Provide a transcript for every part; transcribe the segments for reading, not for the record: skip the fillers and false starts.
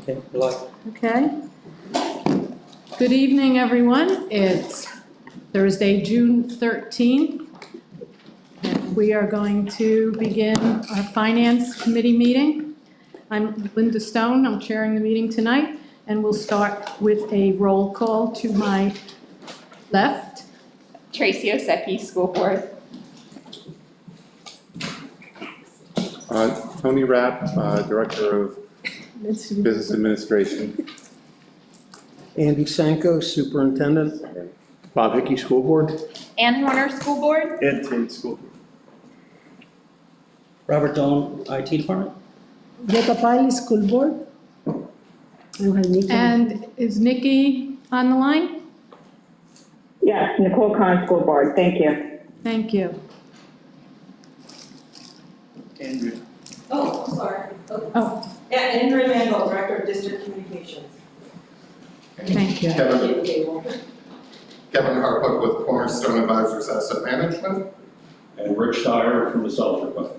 Okay, good luck. Okay. Good evening, everyone. It's Thursday, June 13th. And we are going to begin our Finance Committee meeting. I'm Linda Stone. I'm chairing the meeting tonight, and we'll start with a roll call to my left. Tracy Osecki, School Board. Tony Rapp, Director of Business Administration. Andy Sanko, Superintendent. Bob Hickey, School Board. Ann Horner, School Board. Ed Tate, School Board. Robert Dolan, IT Department. Jetta Piley, School Board. And have Nikki. And is Nikki on the line? Yes, Nicole Khan, School Board, thank you. Thank you. Andrea. Oh, sorry. Oh, Yeah, Andrea Mandel, Director of District Communications. thank you. Kevin Harpuck with Cornerstone Advisors Asset Management. And Rich Dyer from the Self Fund.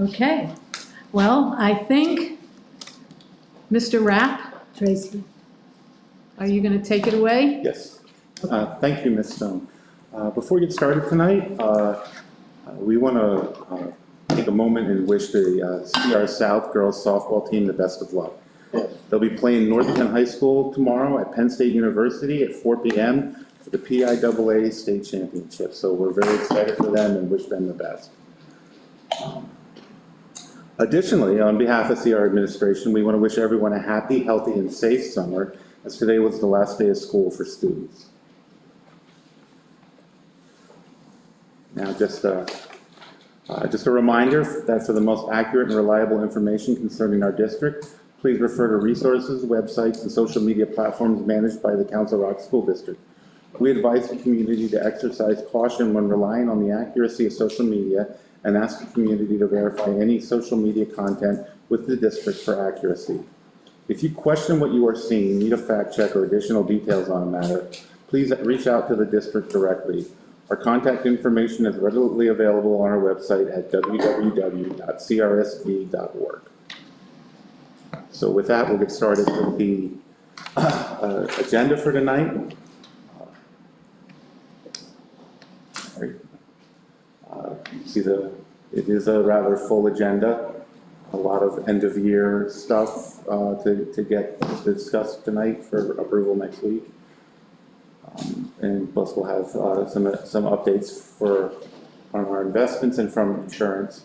Okay. Well, I think, Mr. Rapp, Tracy. are you going to take it away? Yes. Thank you, Ms. Stone. Before we get started tonight, we want to take a moment and wish the CR South girls softball team the best of luck. They'll be playing North Penn High School tomorrow at Penn State University at 4 p.m. for the PIAA State Championship. So we're very excited for them and wish them the best. Additionally, on behalf of CR administration, we want to wish everyone a happy, healthy, and safe summer, as today was the last day of school for students. Now, just a reminder that for the most accurate and reliable information concerning our district, please refer to resources, websites, and social media platforms managed by the Council Rock School District. We advise the community to exercise caution when relying on the accuracy of social media and ask the community to verify any social media content with the district for accuracy. If you question what you are seeing, need a fact check or additional details on a matter, please reach out to the district directly. Our contact information is readily available on our website at www.crsd.org. So with that, we'll get started with the agenda for tonight. It is a rather full agenda, a lot of end-of-year stuff to get discussed tonight for approval next week. And plus we'll have some updates on our investments and from insurance,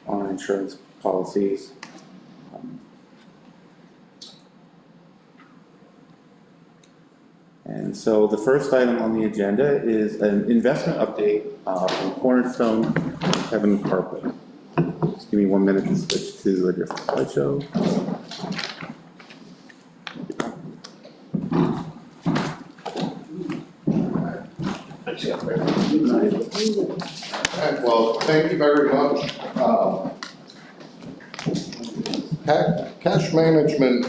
on our insurance policies. And so the first item on the agenda is an investment update from Cornerstone, Kevin Harpuck. Just give me 1 minute to switch to a different slideshow. Well, thank you very much. Cash management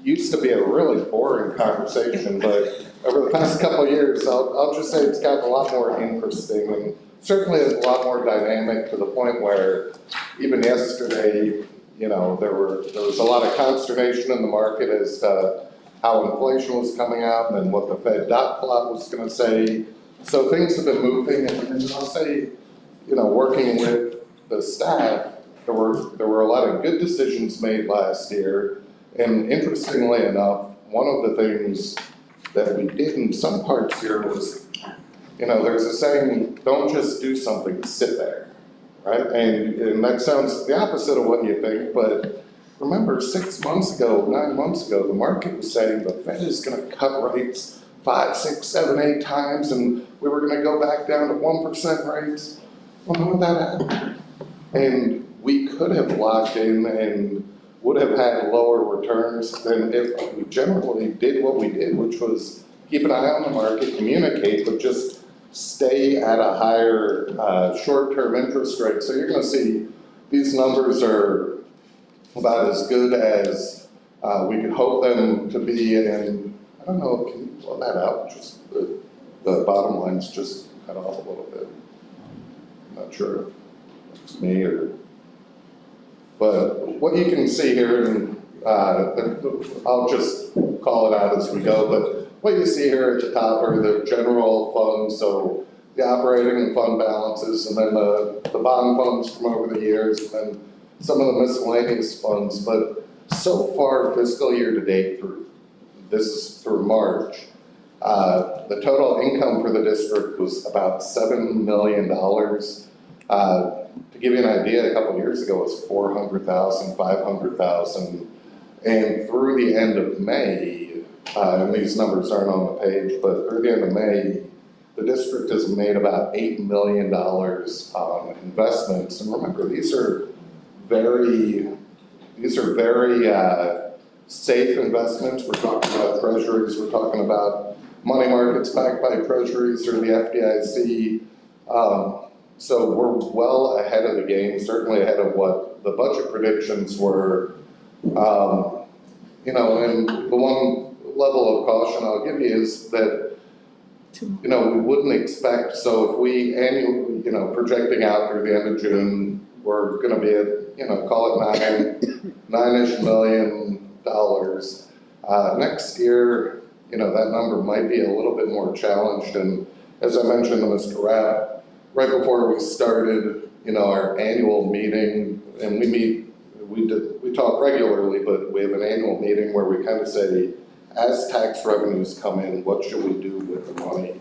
used to be a really boring conversation, but over the past couple of years, I'll just say it's gotten a lot more interesting and certainly a lot more dynamic, to the point where even yesterday, you know, there was a lot of consternation in the market as to how inflation was coming out and what the Fed dot plot was going to say. So things have been moving, and I'll say, you know, working with the staff, there were a lot of good decisions made last year. And interestingly enough, one of the things that we did in some parts here was, you know, there's a saying, don't just do something, sit there, right? And that sounds the opposite of what you think, but remember 6 months ago, 9 months ago, the market was saying the Fed is going to cut rates 5, 6, 7, 8 times, and we were going to go back down to 1% rates. Well, none of that happened. And we could have locked in and would have had lower returns than if we generally did what we did, which was keep an eye on the market, communicate, but just stay at a higher short-term interest rate. So you're going to see these numbers are about as good as we could hope them to be. And I don't know, can you blow that out? Just the bottom line's just cut off a little bit. I'm not sure if it's me or. But what you can see here, and I'll just call it out as we go, but what you see here at the top are the general funds, so the operating and fund balances, and then the bond funds from over the years, and then some of the miscellaneous funds. But so far, fiscal year to date, this is through March, the total income for the district was about $7 million. To give you an idea, a couple of years ago it was 400,000, 500,000. And through the end of May, and these numbers aren't on the page, but through the end of May, the district has made about $8 million on investments. And remember, these are very safe investments. We're talking about treasuries, we're talking about money markets backed by treasuries or the FDIC. So we're well ahead of the game, certainly ahead of what the budget predictions were. And the one level of caution I'll give you is that, we wouldn't expect, so if we annually, projecting out through the end of June, we're gonna be at, call it nine-ish million dollars. Next year, that number might be a little bit more challenged, and as I mentioned to Mr. Rapp, right before we started, our annual meeting, and we talk regularly, but we have an annual meeting where we kind of say, as tax revenues come in, what should we do with the money?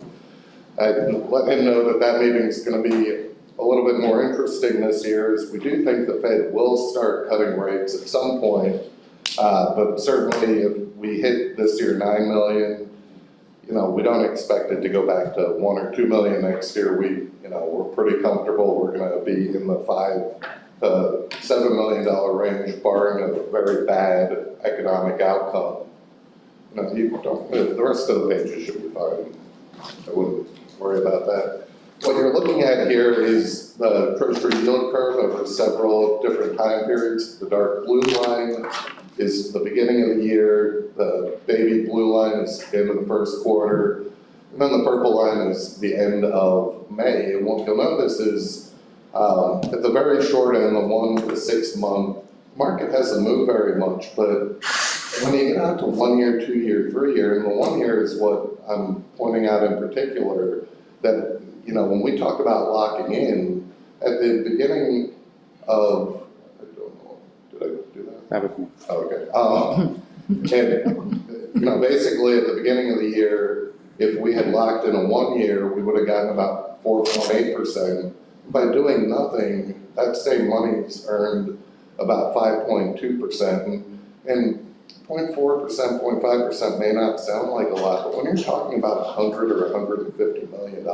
I let him know that meeting is going to be a little bit more interesting this year, as we do think the Fed will start cutting rates at some point, but certainly if we hit this year 9 million, we don't expect it to go back to 1 or 2 million next year. We're pretty comfortable. We're going to be in the $5 to $7 million range, barring a very bad economic outcome. The rest of the pages should be fine. I wouldn't worry about that. What you're looking at here is the Treasury yield curve over several different time periods. The dark blue line is the beginning of the year, the baby blue line is the end of the first quarter, and then the purple line is the end of May. And what you'll notice is at the very short end, the 1 to 6 month, market hasn't moved very much, but when you get out to 1 year, 2 year, 3 year, and the 1 year is what I'm pointing out in particular, that when we talk about locking in, at the beginning of, I don't know, did I do that? That was me. Okay. And, basically at the beginning of the year, if we had locked in a 1 year, we would have gotten about 4.8%. By doing nothing, that same money's earned about 5.2%. And 0.4%, 0.5% may not sound like a lot, but when you're talking about $100 or $150 million,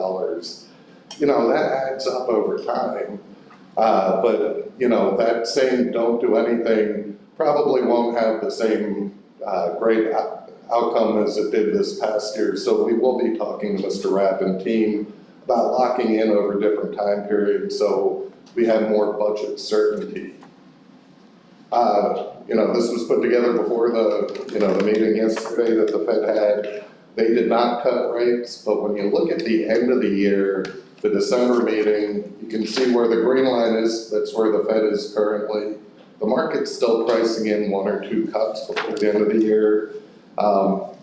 that adds up over time. But that same don't do anything probably won't have the same great outcome as it did this past year. So we will be talking to Mr. Rapp and team about locking in over different time periods so we have more budget certainty. This was put together before the meeting yesterday that the Fed had. They did not cut rates, but when you look at the end of the year, the December meeting, you can see where the green line is, that's where the Fed is currently. The market's still pricing in 1 or 2 cuts before the end of the year.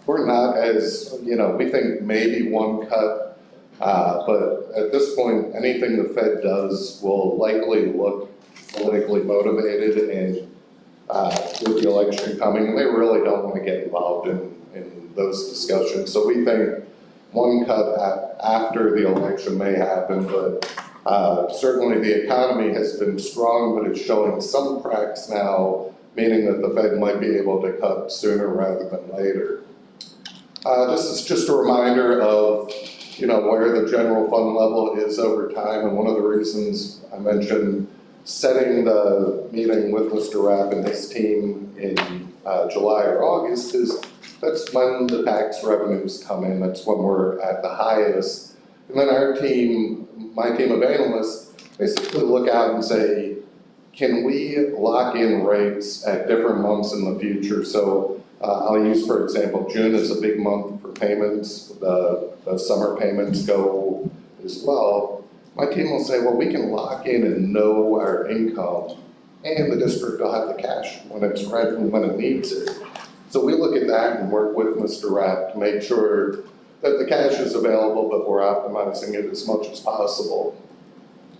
We're not as, we think maybe 1 cut, but at this point, anything the Fed does will likely look politically motivated, and with the election coming, and they really don't want to get involved in those discussions. So we think 1 cut after the election may happen, but certainly the economy has been strong, but it's showing some cracks now, meaning that the Fed might be able to cut sooner rather than later. This is just a reminder of where the general fund level is over time, and one of the reasons I mentioned setting the meeting with Mr. Rapp and his team in July or August is that's when the tax revenues come in, that's when we're at the highest. And then our team, my team of analysts, basically look out and say, can we lock in rates at different months in the future? So I'll use, for example, June is a big month for payments, the summer payments go as well. My team will say, well, we can lock in and know our income and the district will have the cash when it's ready and when it needs it. So we look at that and work with Mr. Rapp to make sure that the cash is available, but we're optimizing it as much as possible.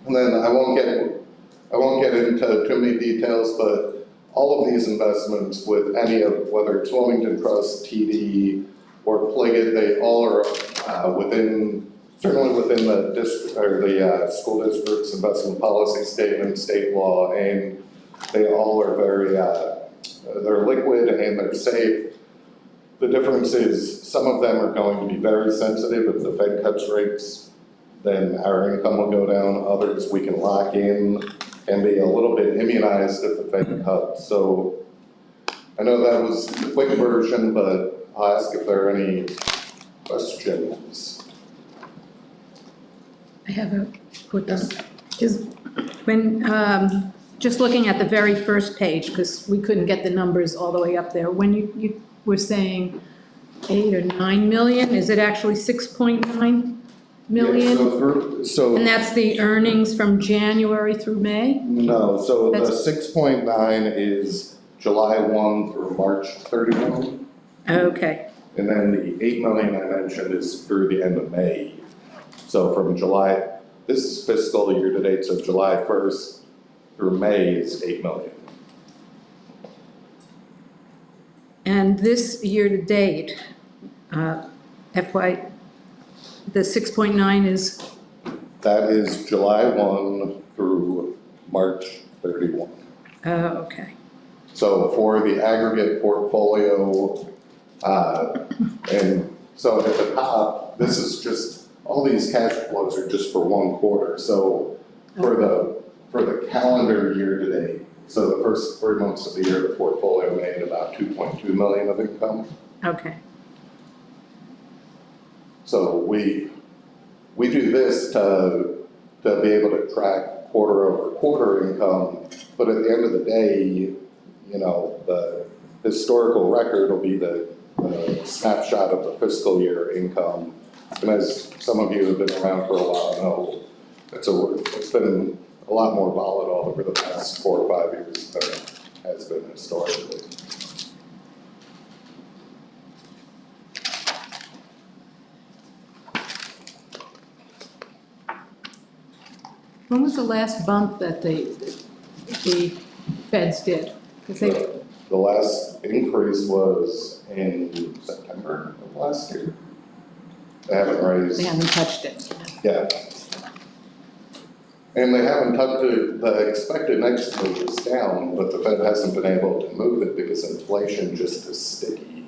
And then I won't get into too many details, but all of these investments with any of, whether it's Wilmington Trust, TD, or Pliget, they all are certainly within the district, or the school district's investment policy statement, state law, and they all are very, they're liquid and they're safe. The difference is some of them are going to be very sensitive. If the Fed cuts rates, then our income will go down. Others we can lock in and be a little bit immunized if the Fed cuts. So I know that was the quick version, but I'll ask if there are any questions. I have a quick one. Is when, just looking at the very first page, because we couldn't get the numbers all the way up there, when you were saying 8 or 9 million, is it actually 6.9 million? Yeah, so And that's the earnings from January through May? no, so the That's- 6.9 is July 1 through March 31. Okay, And then the 8 million I mentioned is through the end of May. So from July, this is fiscal year to date, so July 1st through May is 8 million. and this year to date, FY, the 6.9 is, That is July 1 through March 31. okay, So for the aggregate portfolio, and so at the top, this is just, all these cash flows are just for one quarter. So for the calendar year to date, so the first 3 months of the year, the portfolio made about 2.2 million of income. okay, So we do this to be able to track quarter over quarter income, but at the end of the day, you know, the historical record will be the snapshot of the fiscal year income. And as some of you have been around for a while know, it's been a lot more volatile over the past 4 or 5 years than it has been historically. when was the last bump that the feds did? Because they, The last increase was in September of last year. They haven't raised. they haven't touched it. Yeah. And they haven't touched it, the expected next move is down, but the Fed hasn't been able to move it because inflation just is sticky.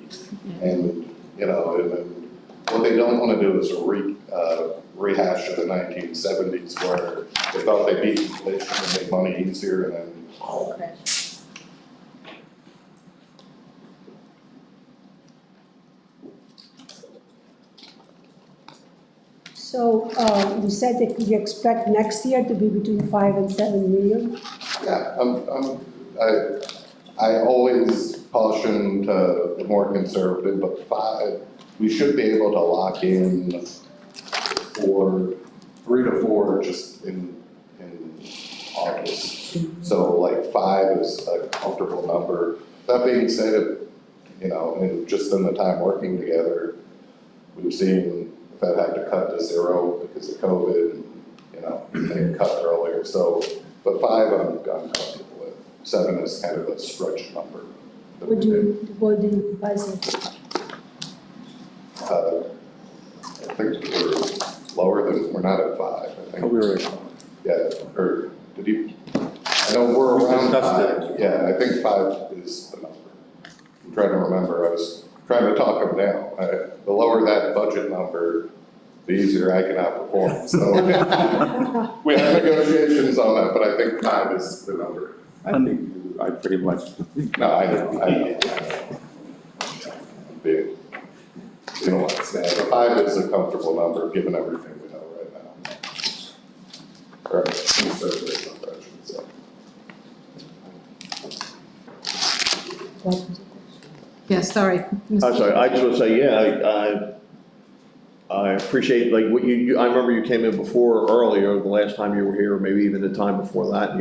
And, you know, and then what they don't want to do is a rehash of the 1970s where they thought they beat inflation and made money easier and then. Okay. So, you said that you expect next year to be between 5 and 7 million? Yeah, I always caution to be more conservative, but 5, we should be able to lock in for 3 to 4 just in August. So like 5 is a comfortable number. That being said, you know, and just in the time working together, we've seen the Fed have to cut to 0 because of COVID, and, you know, they cut earlier. So, but 5 I'm comfortable with. 7 is kind of a stretch number. What do you budget? I think we're lower than, we're not at 5, I think. Oh, we were, Yeah, or did you? I know we're around Discussed 5. Yeah, I think 5 is the number. I'm trying to remember. I was trying to talk them down. The lower that budget number, the easier I can outperform. So we have negotiations on that, but I think 5 is the number. I think I pretty much. No, I know. Big. You know what I'm saying? But 5 is a comfortable number, given everything we know right now. Or conservative number, I should say. Yeah, sorry. I'm sorry, I just want to say, yeah, I appreciate, like, what I remember you came in before, earlier, the last time you were here, or maybe even the time before that, and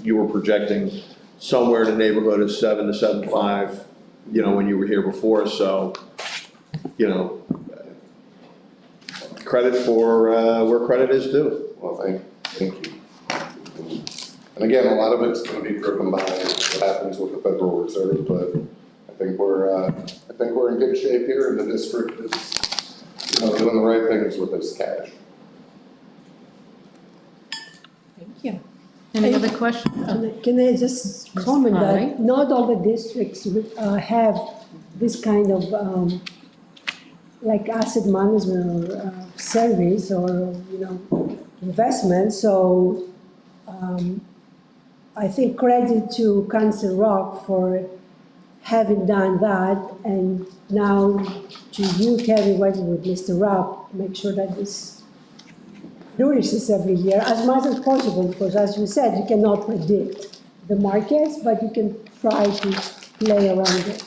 you were projecting somewhere in the neighborhood of 7 to 7.5, when you were here before, so, credit for, where credit is due. Well, thank you. And again, a lot of it's gonna be driven by what happens with the Federal Reserve, but I think we're in good shape here, and the district is, doing the right things with this cash. Thank you. Any other questions? Can I just comment Aye. that not all the districts have this kind of, like asset management or service or, investment, so I think credit to Council Rock for having done that, and now to you, Kevin, working with Mr. Rock, make sure that this flourishes every year as much as possible, because as you said, you cannot predict the markets, but you can try to play around it.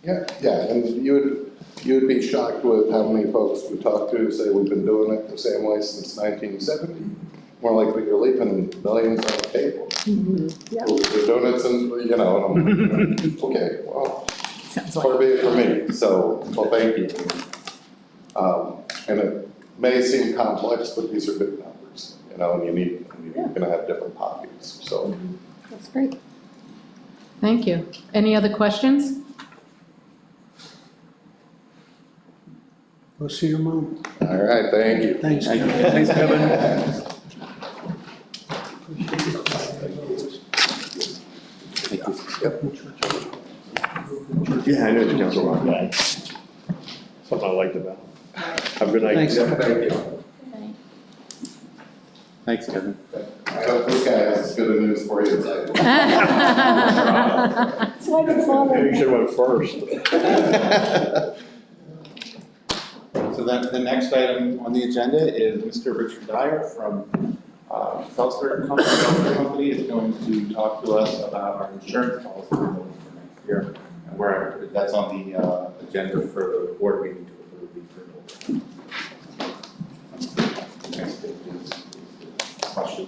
Yeah, and you would be shocked with how many folks we talk to who say we've been doing it the same way since 1970. More likely you're leaving millions on the table. Yeah. We're doing it since, and I'm like, okay, well, far be it for me, so, well, thank you. And it may seem complex, but these are big numbers, and you're gonna have different pockets, so. That's great. Thank you. Any other questions? Go see your mom. All right, thank you. Thanks. Thanks, Kevin. Yeah, I know the Council Rock guy. Something I liked about him. Have a good night. Thanks. Thank you. Thanks, Kevin. I hope this guy has good news for you tonight. That's why they follow. Maybe you should have went first. So the next item on the agenda is Mr. Richard Dyer from Felster Company is going to talk to us about our insurance policy for next year. And that's on the agenda for the board meeting to approve the approval. Next page is question.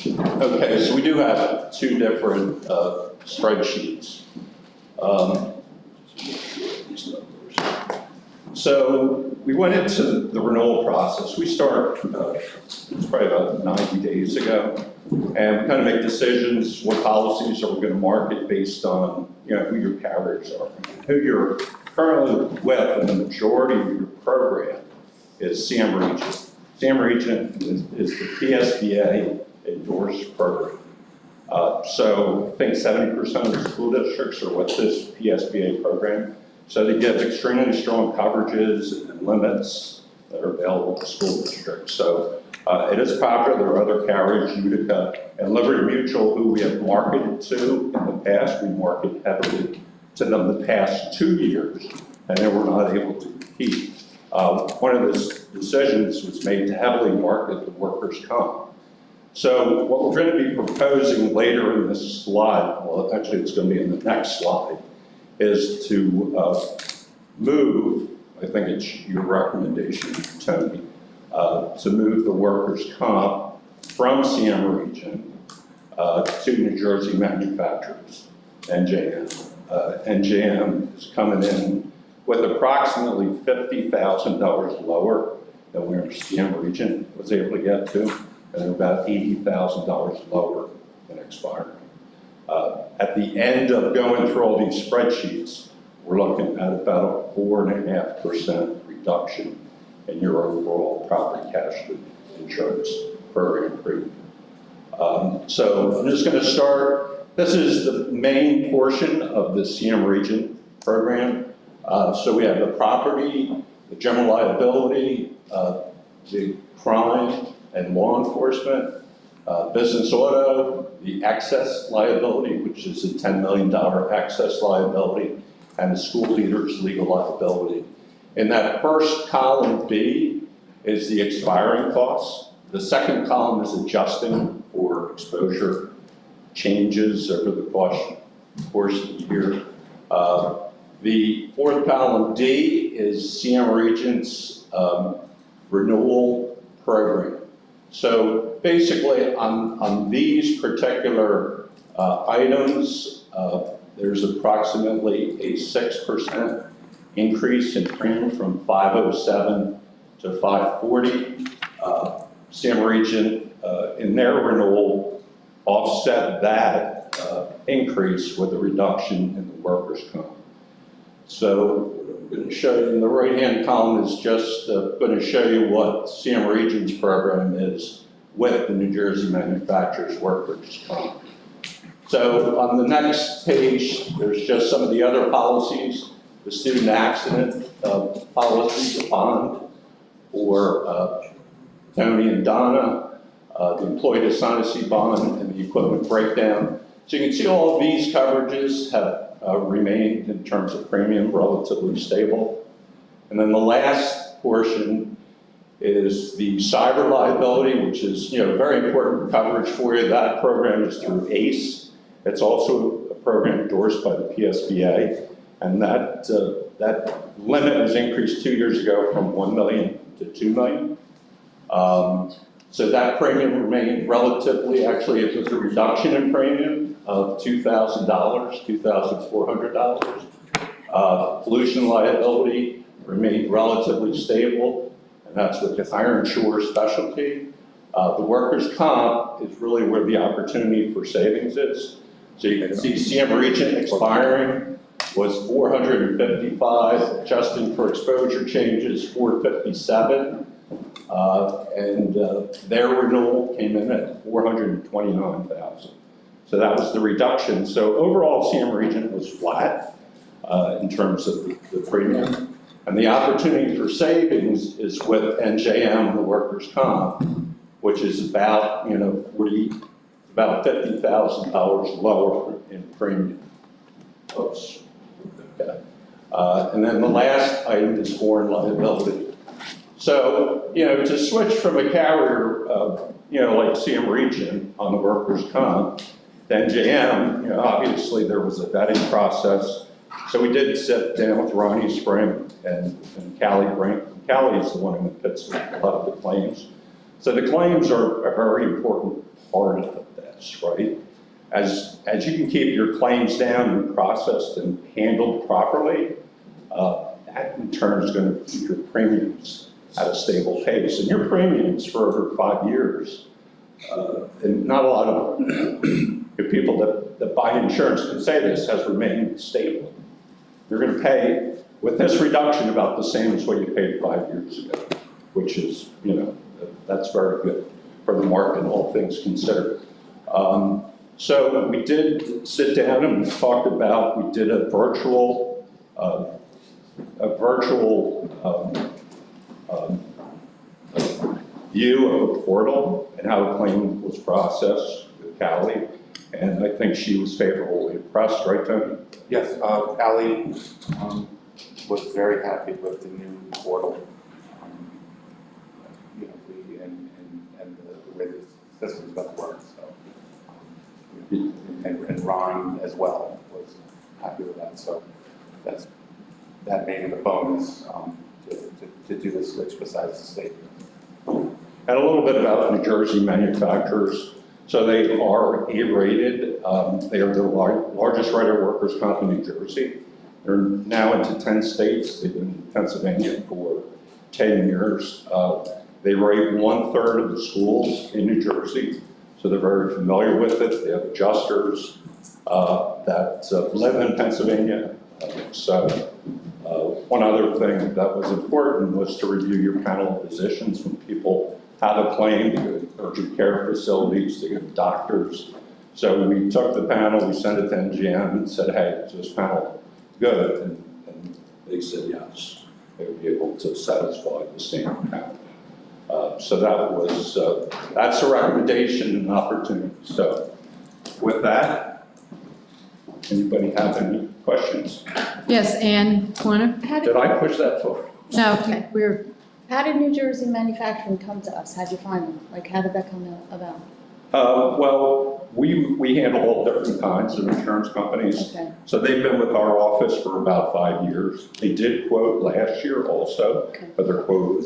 Okay, so we do have two different spreadsheets. So we went into the renewal process. We start, it's probably about 90 days ago, and we kind of make decisions, what policies are we going to market based on, who your carriers are, who you're currently with, and the majority of your program is Sam Regent. Sam Regent is the PSBA endorsed program. So I think 70% of the school districts are with this PSBA program. So they give extremely strong coverages and limits that are available to school districts. So it is popular. There are other carriers, Utica and Liberty Mutual, who we have marketed to in the past. We marketed heavily to them the past 2 years, and they were not able to compete. One of the decisions was made to heavily market the workers' comp. So what we're going to be proposing later in this slide, well, actually it's going to be in the next slide, is to move, I think it's your recommendation, Tony, to move the workers' comp from CM Region to New Jersey manufacturers, NJM. NJM is coming in with approximately $50,000 lower than where CM Region was able to get to, and about $80,000 lower than expiring. At the end of going through all these spreadsheets, we're looking at about a 4.5% reduction in your overall property casualty insurance program premium. So I'm just going to start. This is the main portion of the CM Region program. So we have the property, the general liability, the crime and law enforcement, business auto, the excess liability, which is a $10 million excess liability, and the school leader's legal liability. In that first column B is the expiring costs. The second column is adjusting for exposure changes over the course of the year. The fourth column D is CM Regent's renewal program. So basically, on these particular items, there's approximately a 6% increase in premium from 507 to 540. CM Regent, in their renewal, offset that increase with a reduction in the workers' comp. So I'm going to show you in the right-hand column is just going to show you what CM Regent's program is with the New Jersey Manufacturers Workers' Comp. So on the next page, there's just some of the other policies. The student accident policy, the bond for Tony and Donna, the employee dishonesty bond, and the equipment breakdown. So you can see all of these coverages have remained in terms of premium relatively stable. And then the last portion is the cyber liability, which is very important coverage for you. That program is through ACE. It's also a program endorsed by the PSBA, and that limit was increased 2 years ago from 1 million to 2 million. So that premium remained relatively, actually it was a reduction in premium of $2,000, $2,400. Pollution liability remained relatively stable, and that's with the higher insurer specialty. The workers' comp is really where the opportunity for savings is. So you can see CM Regent expiring was 455, adjusting for exposure changes, 457. And their renewal came in at 429,000. So that was the reduction. So overall, CM Regent was flat in terms of the premium. And the opportunity for savings is with NJM, the workers' comp, which is about, about $50,000 lower in premium. Oops. Okay. And then the last item is foreign liability. So, to switch from a carrier, like CM Regent on the workers' comp to NJM, obviously there was a vetting process. So we did sit down with Ronnie Spring and Callie Brink. Callie is the one who puts a lot of the claims. So the claims are a very important part of this, right? As you can keep your claims down and processed and handled properly, that in turn is going to keep your premiums at a stable pace. And your premiums for over 5 years, and not a lot of people that buy insurance can say this, has remained stable. You're going to pay, with this reduction, about the same as what you paid 5 years ago, which is, that's very good for the market, all things considered. So we did sit down and we talked about, we did a virtual view of a portal and how a claim was processed with Callie, and I think she was favorably impressed, right, Tony? Yes, Callie was very happy with the new portal, and the way the system's going to work. So, and Ron as well was happy with that. So that made it a bonus to do the switch besides the state. And a little bit about New Jersey manufacturers. So they are A-rated. They are the largest writer workers' comp in New Jersey. They're now into 10 states. They've been in Pennsylvania for 10 years. They rate 1/3 of the schools in New Jersey, so they're very familiar with it. They have adjusters that live in Pennsylvania. One other thing that was important was to review your panel of physicians when people have a claim to go to urgent care facilities, to go to doctors. So we took the panel, we sent it to NGM and said, hey, is this panel good? And they said yes. They would be able to satisfy the standard panel. So that was, that's a recommendation and opportunity. So with that, anybody have any questions? Yes, Ann Warner? Did I push that forward? No, we're, How did New Jersey Manufacturing come to us? How'd you find them? Like, how did that come about? Well, We handle all different kinds of insurance companies. Okay. So they've been with our office for about 5 years. They did quote last year also, but their quote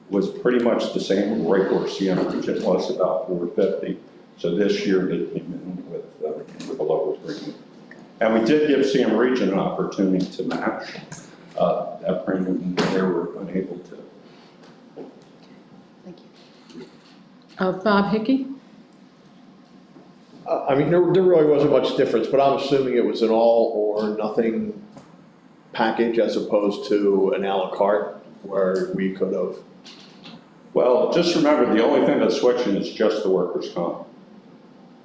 was pretty much the same, right where CM Region was, about $450. So this year they came in with a lower premium. And we did give CM Region an opportunity to match that premium, and they were unable to. Thank you. Bob Hickey? I mean, there really wasn't much difference, but I'm assuming it was an all or nothing package as opposed to an à la carte where we could have. Well, just remember, the only thing that's switching is just the workers' comp.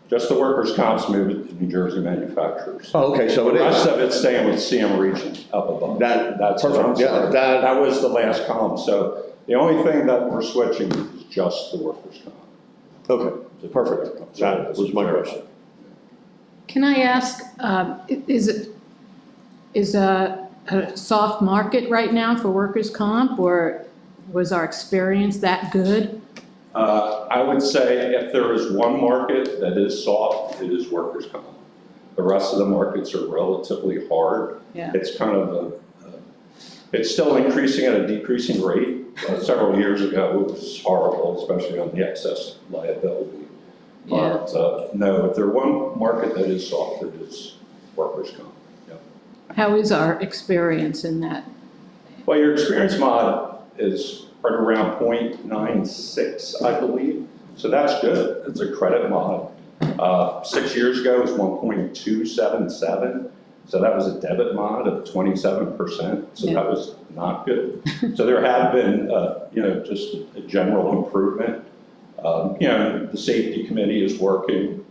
Just the workers' comp's moving to New Jersey manufacturers. Oh, okay, so it The is. rest of it's staying with CM Region up above. That's what I'm Perfect, yeah, saying. That was the last column. So the only thing that we're switching is just the workers' comp. Okay, perfect. That was my question. Can I ask, is a soft market right now for workers' comp, or was our experience that good? I would say if there is one market that is soft, it is workers' comp. The rest of the markets are relatively hard. Yeah. It's kind of it's still increasing at a decreasing rate. Several years ago, it was horrible, especially on the excess liability. Yeah. But no, if there's one market that is soft, it is workers' comp. Yeah. How is our experience in that? Well, your experience mod is right around 0.96, I believe. So that's good. It's a credit mod. 6 years ago, it was 1.277. So that was a debit mod of 27%. So Yeah. that was not good. So there have been, just a general improvement. The safety committee is working,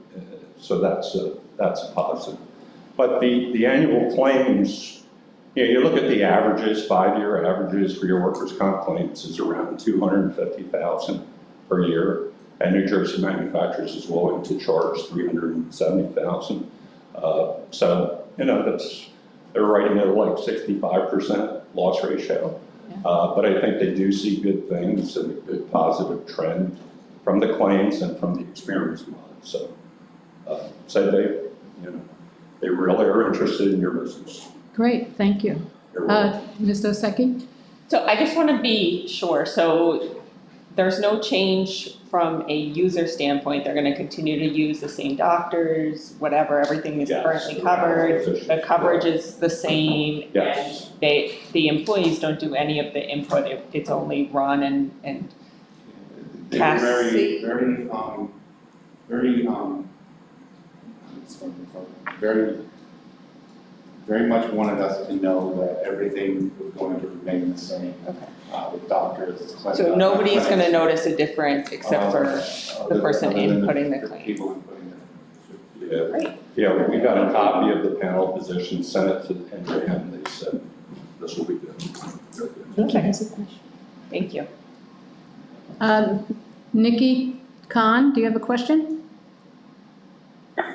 so that's a positive. But the annual claims, you look at the averages, 5-year averages for your workers' comp claims is around $250,000 per year. And New Jersey manufacturers is willing to charge $370,000. So, they're writing at like 65% loss ratio. Yeah. But I think they do see good things and a good positive trend from the claims and from the experience mod. So, they really are interested in your business. Great, thank you. You're welcome. Ms. Oseki? So I just want to be sure, so there's no change from a user standpoint, they're going to continue to use the same doctors, whatever, everything is Yes. currently covered, the coverage is the same, Yes. and the employees don't do any of the input, it's only run and They were Cassie? very much wanted us to know that everything was going to remain the same. Okay. With doctors. So nobody's going to notice a difference except for the person other than inputting the claim. People inputting the. Yeah. Great. Yeah, we got a copy of the panel position, sent it to the NJM, they said this will be good. Okay. Thank you. Nikki Khan, do you have a question?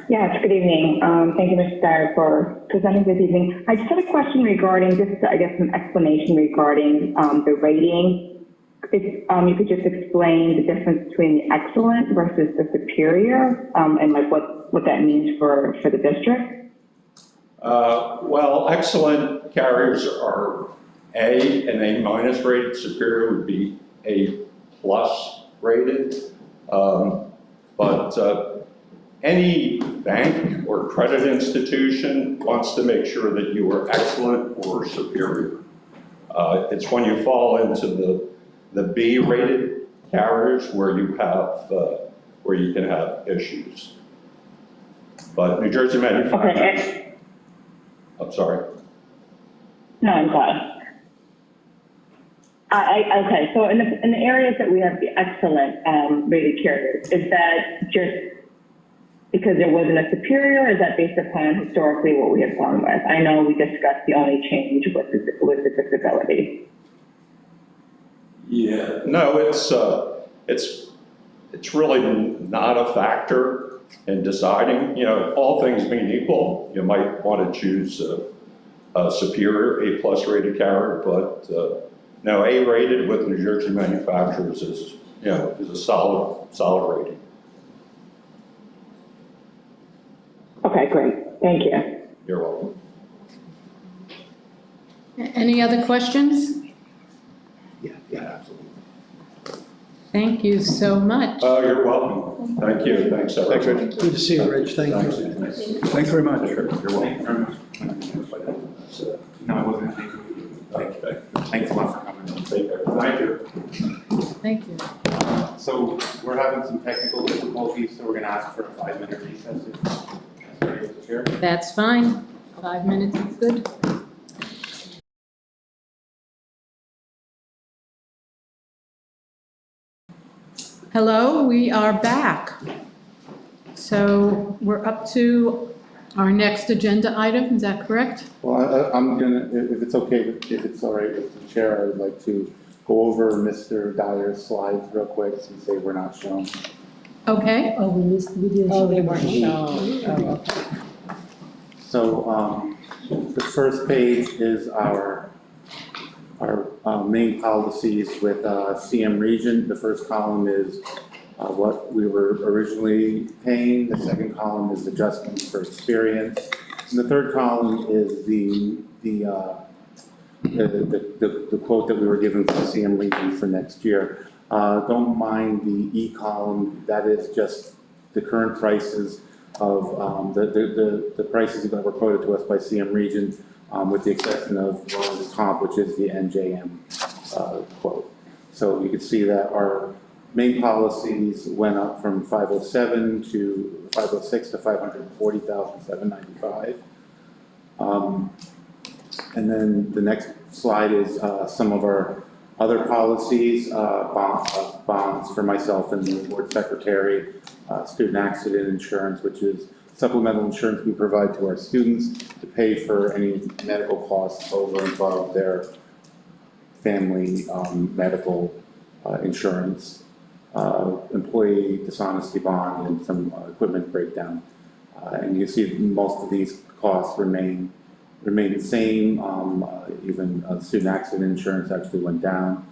Yes, good evening. Thank you, Mr. Dyer, for presenting this evening. I just had a question regarding, some explanation regarding the rating. If you could just explain the difference between the excellent versus the superior, and like what that means for the district. Well, excellent carriers are A and A minus rated, superior would be A plus rated. But any bank or credit institution wants to make sure that you are excellent or superior. It's when you fall into the B rated carriers where you can have issues. But New Jersey manufacturers. Okay. I'm sorry. No, I'm glad. Okay, so in the areas that we have the excellent rated carriers, is that just because there wasn't a superior, or is that based upon historically what we have gone with? I know we discussed the only change with the disability. Yeah, no, it's really not a factor in deciding. All things being equal, you might want to choose a superior A plus rated carrier, but no, A rated with New Jersey manufacturers is a solid rating. Okay, great. Thank you. You're welcome. Any other questions? Yeah, absolutely. Thank you so much. You're welcome. Thank you. Thanks, everyone. Thanks, Rich. Good to see you, Rich, thank you. Thanks very much. You're Thank welcome. you very much. No, I wasn't. Okay. Thanks a lot for coming. Take care. Thank you. Thank you. So we're having some technical difficulties, so we're gonna ask for a 5-minute recess. If you're able to share. That's fine. 5 minutes is good. Hello, we are back. So we're up to our next agenda item, is that correct? Well, I'm gonna, if it's okay, if it's all right with the chair, I would like to go over Mr. Dyer's slides real quick since they were not shown. Okay. Oh, we missed video. Oh, they weren't shown. Oh, okay. So the first page is our main policies with CM Region. The first column is what we were originally paying. The second column is adjustments for experience. And the third column is the quote that we were given from CM Region for next year. Don't mind the E column. That is just the current prices of the prices that were quoted to us by CM Region, with the exception of workers' comp, which is the NJM quote. So you can see that our main policies went up from 507 to 506 to 540,795. And then the next slide is some of our other policies, bonds for myself and the board secretary, student accident insurance, which is supplemental insurance we provide to our students to pay for any medical costs over and above their family medical insurance, employee dishonesty bond, and some equipment breakdown. And you see most of these costs remain the same. Even student accident insurance actually went down.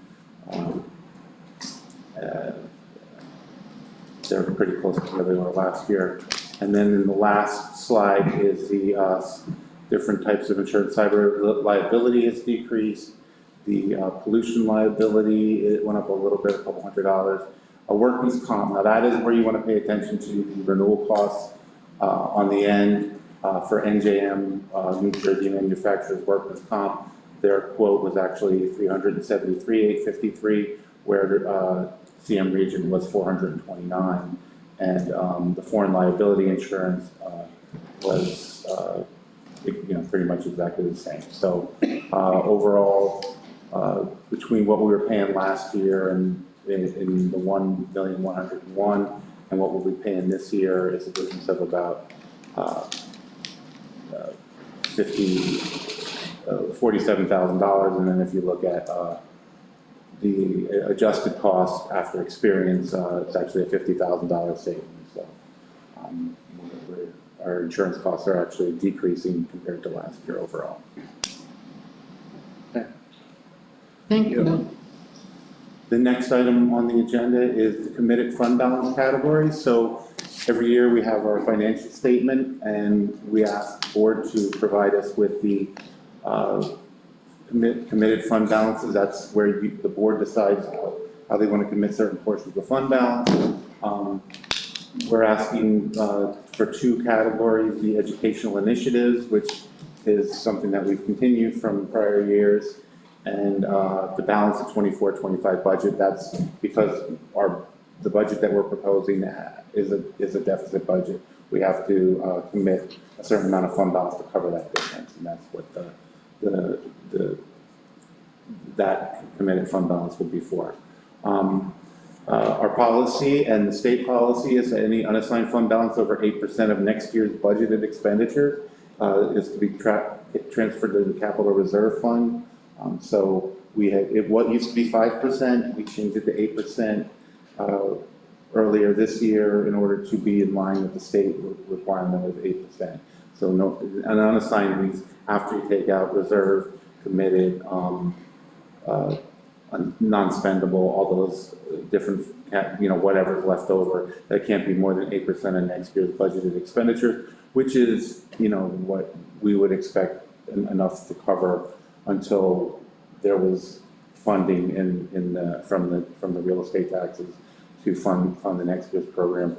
They're pretty close to where they were last year. And then in the last slide is the different types of insurance. Cyber liability has decreased. The pollution liability, it went up a little bit, a couple $100. A workman's comp, now that is where you want to pay attention to the renewal costs on the end for NJM, New Jersey Manufacturers Workman's Comp. Their quote was actually $373,853, where CM Region was $429, and the foreign liability insurance was pretty much exactly the same. So overall, between what we were paying last year and in the 1,101,000 and what we'll be paying this year is a difference of about $47,000. And then if you look at the adjusted cost after experience, it's actually a $50,000 savings. So our insurance costs are actually decreasing compared to last year overall. Okay. Thank you. The next item on the agenda is the committed fund balance category. So every year we have our financial statement and we ask the board to provide us with the committed fund balances. That's where the board decides how they want to commit certain portions of the fund balance. We're asking for two categories: the educational initiatives, which is something that we've continued from prior years, and the balance of 24-25 budget. That's because the budget that we're proposing is a deficit budget. We have to commit a certain amount of fund balance to cover that difference, and that's what that committed fund balance would be for. Our policy and the state policy is that any unassigned fund balance over 8% of next year's budgeted expenditure is to be transferred to the capital reserve fund. So what used to be 5%, we changed it to 8% earlier this year in order to be in line with the state requirement of 8%. So an unassigned means after you take out reserve, committed, non-spendable, all those different, whatever's left over, that can't be more than 8% of next year's budgeted expenditure. which is, what we would expect enough to cover until there was funding from the real estate taxes to fund the next year's program.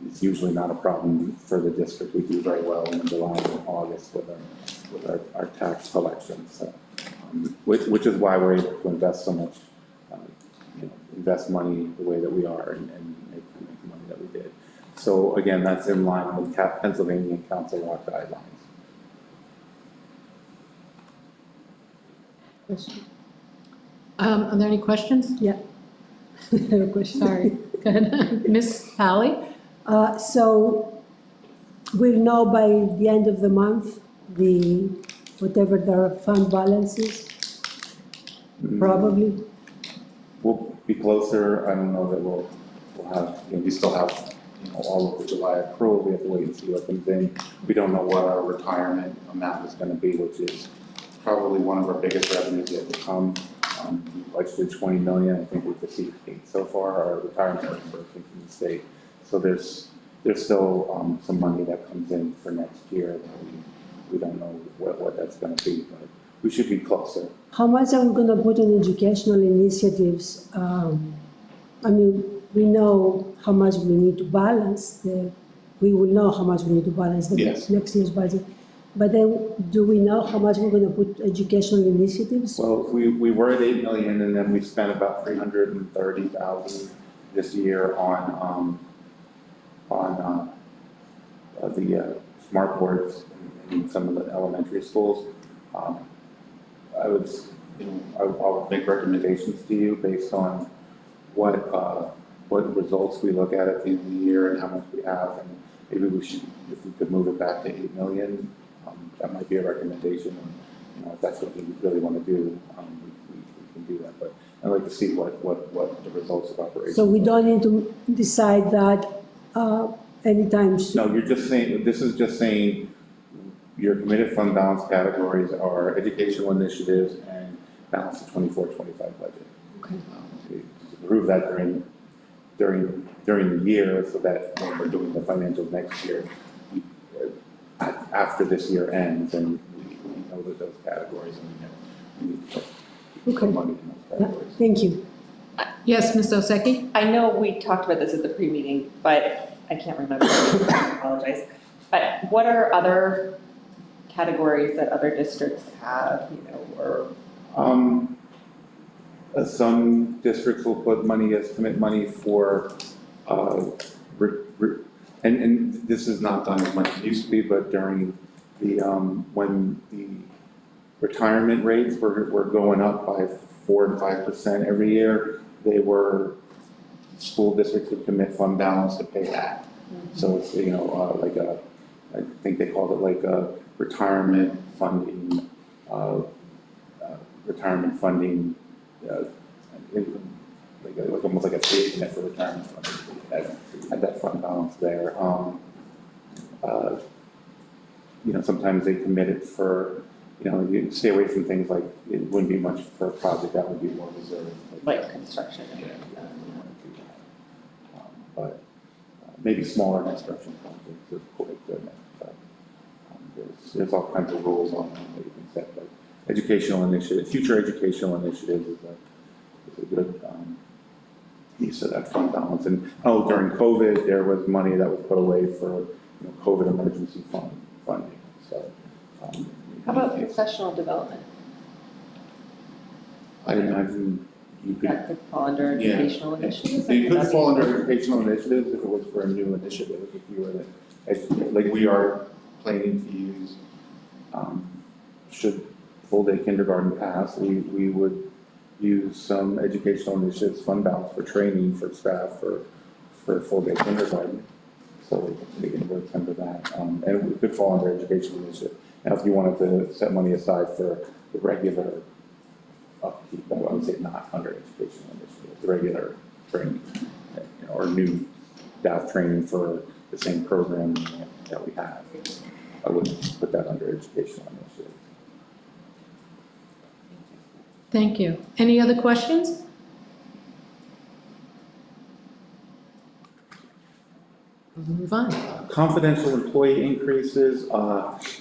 It's usually not a problem for the district. We do very well in July and August with our tax collections. So, which is why we're able to invest so much, invest money the way that we are and make the money that we did. So again, that's in line with Pennsylvania Council Law guidelines. Are there any questions? Yeah. I have a question. Sorry, go ahead. Ms. Pally? So we'll know by the end of the month, whatever their fund balance is, probably. We'll be closer. I don't know that we'll have, we still have, all of the July accrual. We have to wait and see what comes in. We don't know what our retirement amount is going to be, which is probably one of our biggest revenues yet to come. We budgeted 20 million. I think we've received 8 so far, our retirement reimbursement from the state. So there's still some money that comes in for next year that we don't know what that's going to be, but we should be closer. How much are we going to put on educational initiatives? I mean, we know how much we need to balance. We will know how much we need to balance the Yes. next year's budget. But then, do we know how much we're going to put educational initiatives? Well, we were at 8 million, and then we spent about 330,000 this year on the smart boards in some of the elementary schools. I would, I'll make recommendations to you based on what results we look at the end of the year and how much we have, and maybe we should, if we could move it back to 8 million, that might be a recommendation. And, if that's what we really want to do, we can do that. But I'd like to see what the results of operations. So we don't need to decide that anytime soon? No, you're just saying, this is just saying your committed fund balance categories are educational initiatives and balance the 24-25 budget. Okay. To approve that during the year, so that when we're doing the financials next year, after this year ends, and we know that those categories, and we need to put some money in those Yeah, categories. thank you. Yes, Ms. Oseki? I know we talked about this at the pre-meeting, but I can't remember, I apologize. But what are other categories that other districts have, or? Some districts will put money as commit money for, and this is not done as much as it used to be, but during the, when the retirement rates were going up by 4 and 5% every year, school districts would commit fund balance to pay that. So it's, like I think they called it like a retirement funding, like almost like a safety net for retirement funding. Had that fund balance there. Sometimes they commit it for, you stay away from things like, it wouldn't be much for a project, that would be more reserved. Like construction. Yeah. But maybe smaller construction projects are quite good. But there's all kinds of rules on that you can set. But educational initiative, future educational initiatives is a good use of that fund balance. And during COVID, there was money that was put away for COVID emergency funding. So. How about professional development? I imagine you could. That could fall under educational initiatives? It could fall under educational initiatives if it was for a new initiative, if you were to, like we are planning to use, should full-day kindergarten pass, we would use some educational initiatives fund balance for training for staff for full-day kindergarten. So we can work under that, and it could fall under educational initiative. Now, if you wanted to set money aside for the regular upkeep, I would say not under educational initiative, the regular training, or new staff training for the same program that we have. I wouldn't put that under educational initiative. Thank you. Any other questions? We'll move on. Confidential employee increases,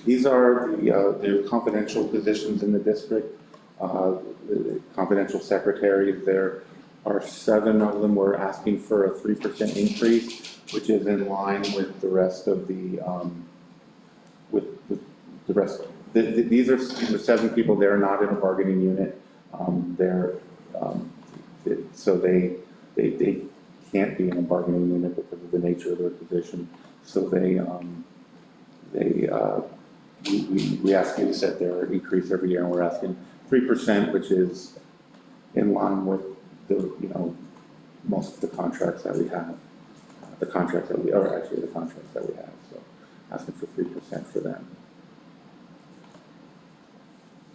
these are the confidential positions in the district, the confidential secretaries. There are 7 of them. We're asking for a 3% increase, which is in line with the rest of the, with the rest. These are 7 people. They're not in a bargaining unit. So they can't be in a bargaining unit because of the nature of their position. So we ask you to set their increase every year, and we're asking 3%, which is in line with the, most of the contracts that we have. The contracts that we have, so asking for 3% for them.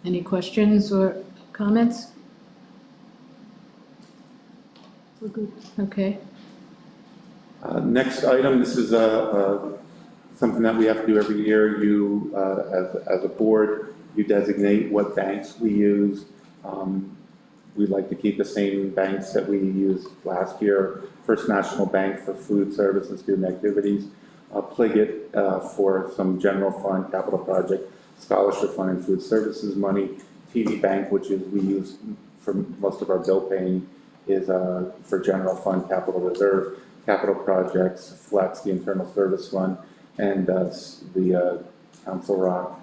Any questions or comments? We're good. Okay. Next item, this is something that we have to do every year. You, as a board, you designate what banks we use. We like to keep the same banks that we used last year. First National Bank for food service and student activities. Pliget for some general fund, capital project, scholarship fund, and food services money. TD Bank, which is we use for most of our bill paying, is for general fund, capital reserve, capital projects, Flex, the internal service fund, and the Council Rock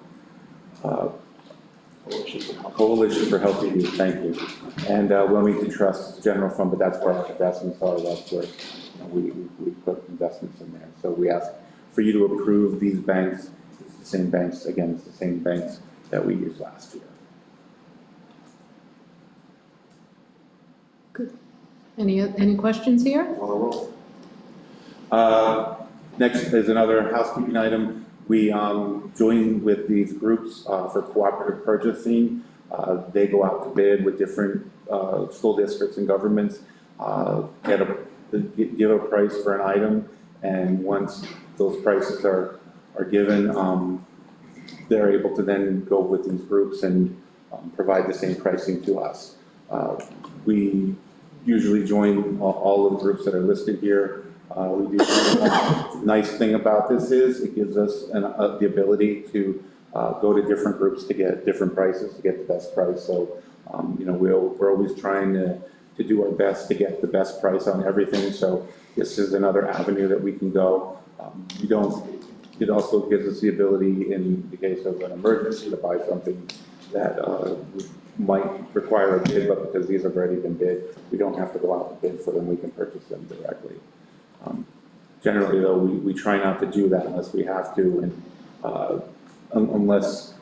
Coalition for Healthy Youth, thank you. And Wilmington Trust general fund, but that's where our investments are. That's where we put investments in there. So we ask for you to approve these banks. It's the same banks, again, it's the same banks that we used last year. Good. Any questions here? On the roll. Next is another housekeeping item. We join with these groups for cooperative purchasing. They go out to bid with different school districts and governments, give a price for an item, and once those prices are given, they're able to then go with these groups and provide the same pricing to us. We usually join all of the groups that are listed here. We do. Nice thing about this is it gives us the ability to go to different groups to get different prices, to get the best price. So, we're always trying to do our best to get the best price on everything. So this is another avenue that we can go. It also gives us the ability, in the case of an emergency, to buy something that might require a bid, but because these have already been bid, we don't have to go out to bid for them. We can purchase them directly. Generally, though, we try not to do that unless we have to, and unless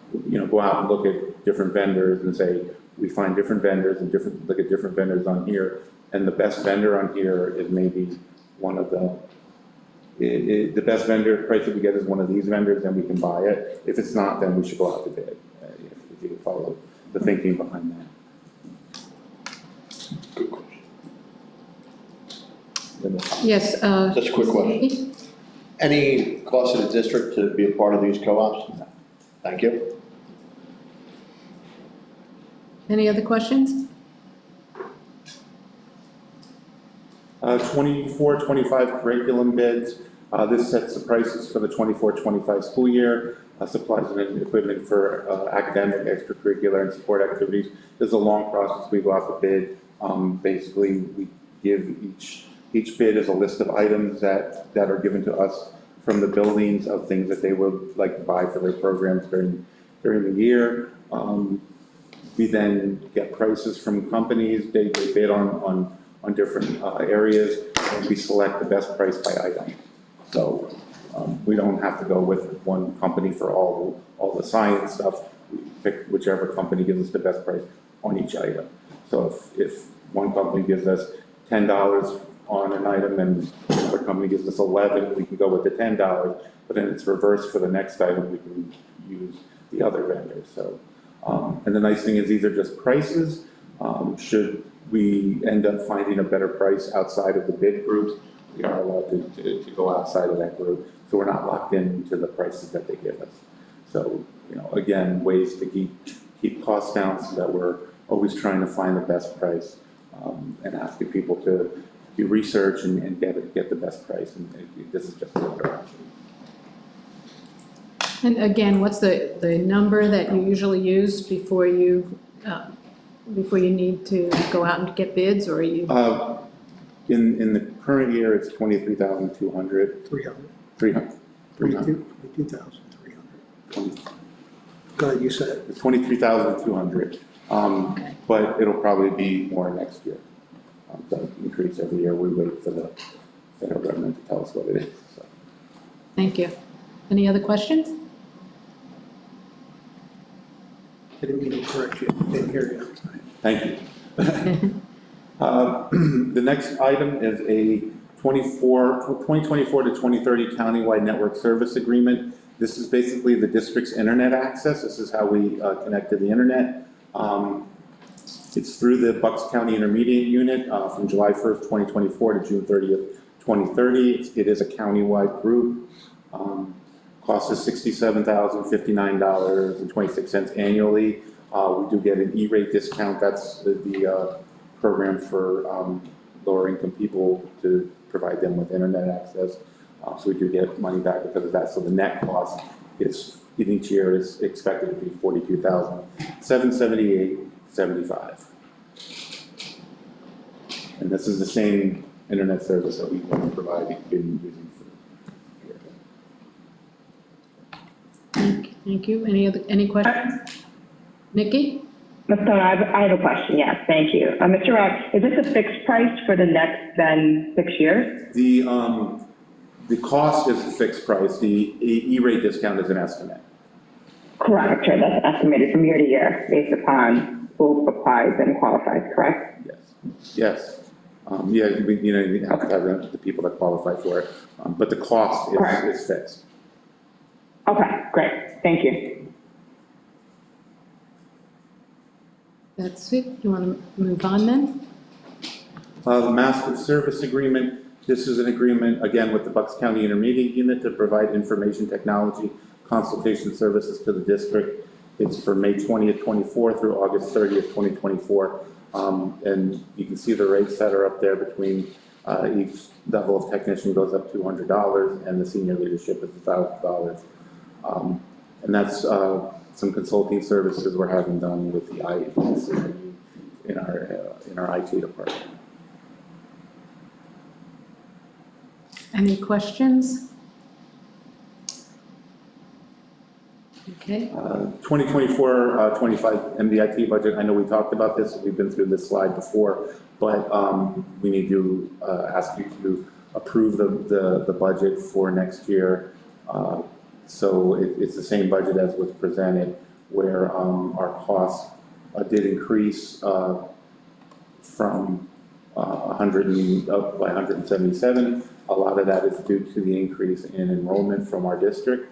go out and look at different vendors and say we find different vendors and look at different vendors on here, and the best vendor on here is maybe one of the best vendor price that we get is one of these vendors, then we can buy it. If it's not, then we should go out to bid. If you follow the thinking behind that. Good question. Yes. Just a quick question. Any cost to the district to be a part of these co-ops? No. Thank you. Any other questions? 24-25 curriculum bids. This sets the prices for the 24-25 school year. Supplies and equipment for academic, extracurricular, and support activities. This is a long process. We go out to bid. Basically, we give each bid is a list of items that are given to us from the buildings of things that they would like to buy for their programs during the year. We then get prices from companies. They bid on different areas, and we select the best price by item. So we don't have to go with one company for all the science stuff. We pick whichever company gives us the best price on each item. So if one company gives us $10 on an item and another company gives us $11, we can go with the $10, but then it's reversed for the next item, we can use the other vendor. So, and the nice thing is these are just prices. Should we end up finding a better price outside of the bid groups, we are allowed to go outside of that group. So we're not locked into the prices that they give us. So, again, ways to keep costs down so that we're always trying to find the best price, and asking people to do research and get the best price, and this is just a better option. And again, what's the number that you usually use before you need to go out and get bids, or are you? In the current year, it's 23,200. 300. 300. 22,300. Go ahead, you said it. It's 23,200. Okay. But it'll probably be more next year. The increase every year. We wait for the federal government to tell us what it is. So. Thank you. Any other questions? I didn't mean to correct you. Didn't hear you. Thank you. The next item is a 2024 to 2030 countywide network service agreement. This is basically the district's internet access. This is how we connect to the internet. It's through the Bucks County Intermediate Unit from July 1st, 2024 to June 30th, 2030. It is a countywide group. Cost is $67,059.26 annually. We do get an E-rate discount. That's the program for lower income people to provide them with internet access. So we do get money back because of that. So the net cost is in each year is expected to be $42,778.75. And this is the same internet service that we've been providing, using for years. Thank you. Any questions? Nikki? Ms. Stone, I have a question, yes, thank you. Mr. Rock, is this a fixed price for the next, then, 6 years? The cost is a fixed price. The E-rate discount is an estimate. Correct, sure, that's estimated from year to year based upon who applies and qualifies, correct? Yes. Yeah, you have to have the people that qualify for it, but the cost is fixed. Okay, great, thank you. That's it. You want to move on then? The master service agreement. This is an agreement, again, with the Bucks County Intermediate Unit to provide information technology consultation services to the district. It's for May 20th, 24 through August 30th, 2024. And you can see the rates that are up there between each level of technician goes up $200 and the senior leadership is $1,000. And that's some consulting services we're having done with the IT system in our IT department. Any questions? Okay. 2024-25 MDIT budget. I know we talked about this. We've been through this slide before, but we need to ask you to approve the budget for next year. So it's the same budget as was presented, where our costs did increase from 100 up by 177. A lot of that is due to the increase in enrollment from our district.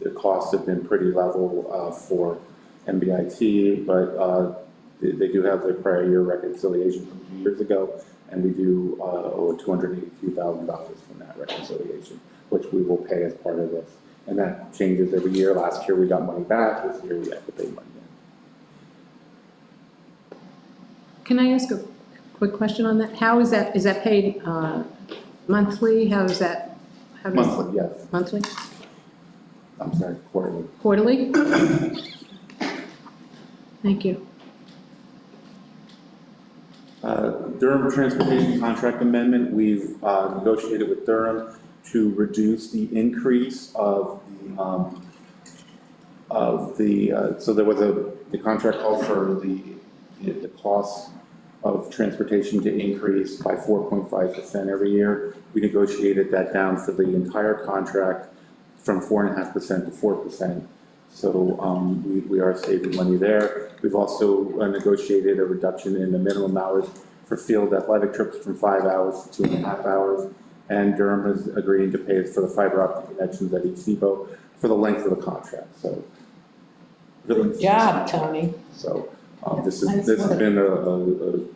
The costs have been pretty level for MBIT, but they do have their prior year reconciliation from 2 years ago, and we do owe $282,000 from that reconciliation, which we will pay as part of this. And that changes every year. Last year we got money back. This year we have to pay money in. Can I ask a quick question on that? How is that paid monthly? How is that? Monthly, yes. Monthly? I'm sorry, quarterly. Quarterly? Thank you. Durham Transportation Contract Amendment, we've negotiated with Durham to reduce the increase of the, so there was the contract called for the cost of transportation to increase by 4.5% every year. We negotiated that down for the entire contract from 4.5% to 4%. So we are saving money there. We've also negotiated a reduction in the minimum hours for field athletic trips from 5 hours to 2.5 hours. And Durham is agreeing to pay for the fiber optic connections at each depot for the length of the contract. So good job, Tony. So this has been an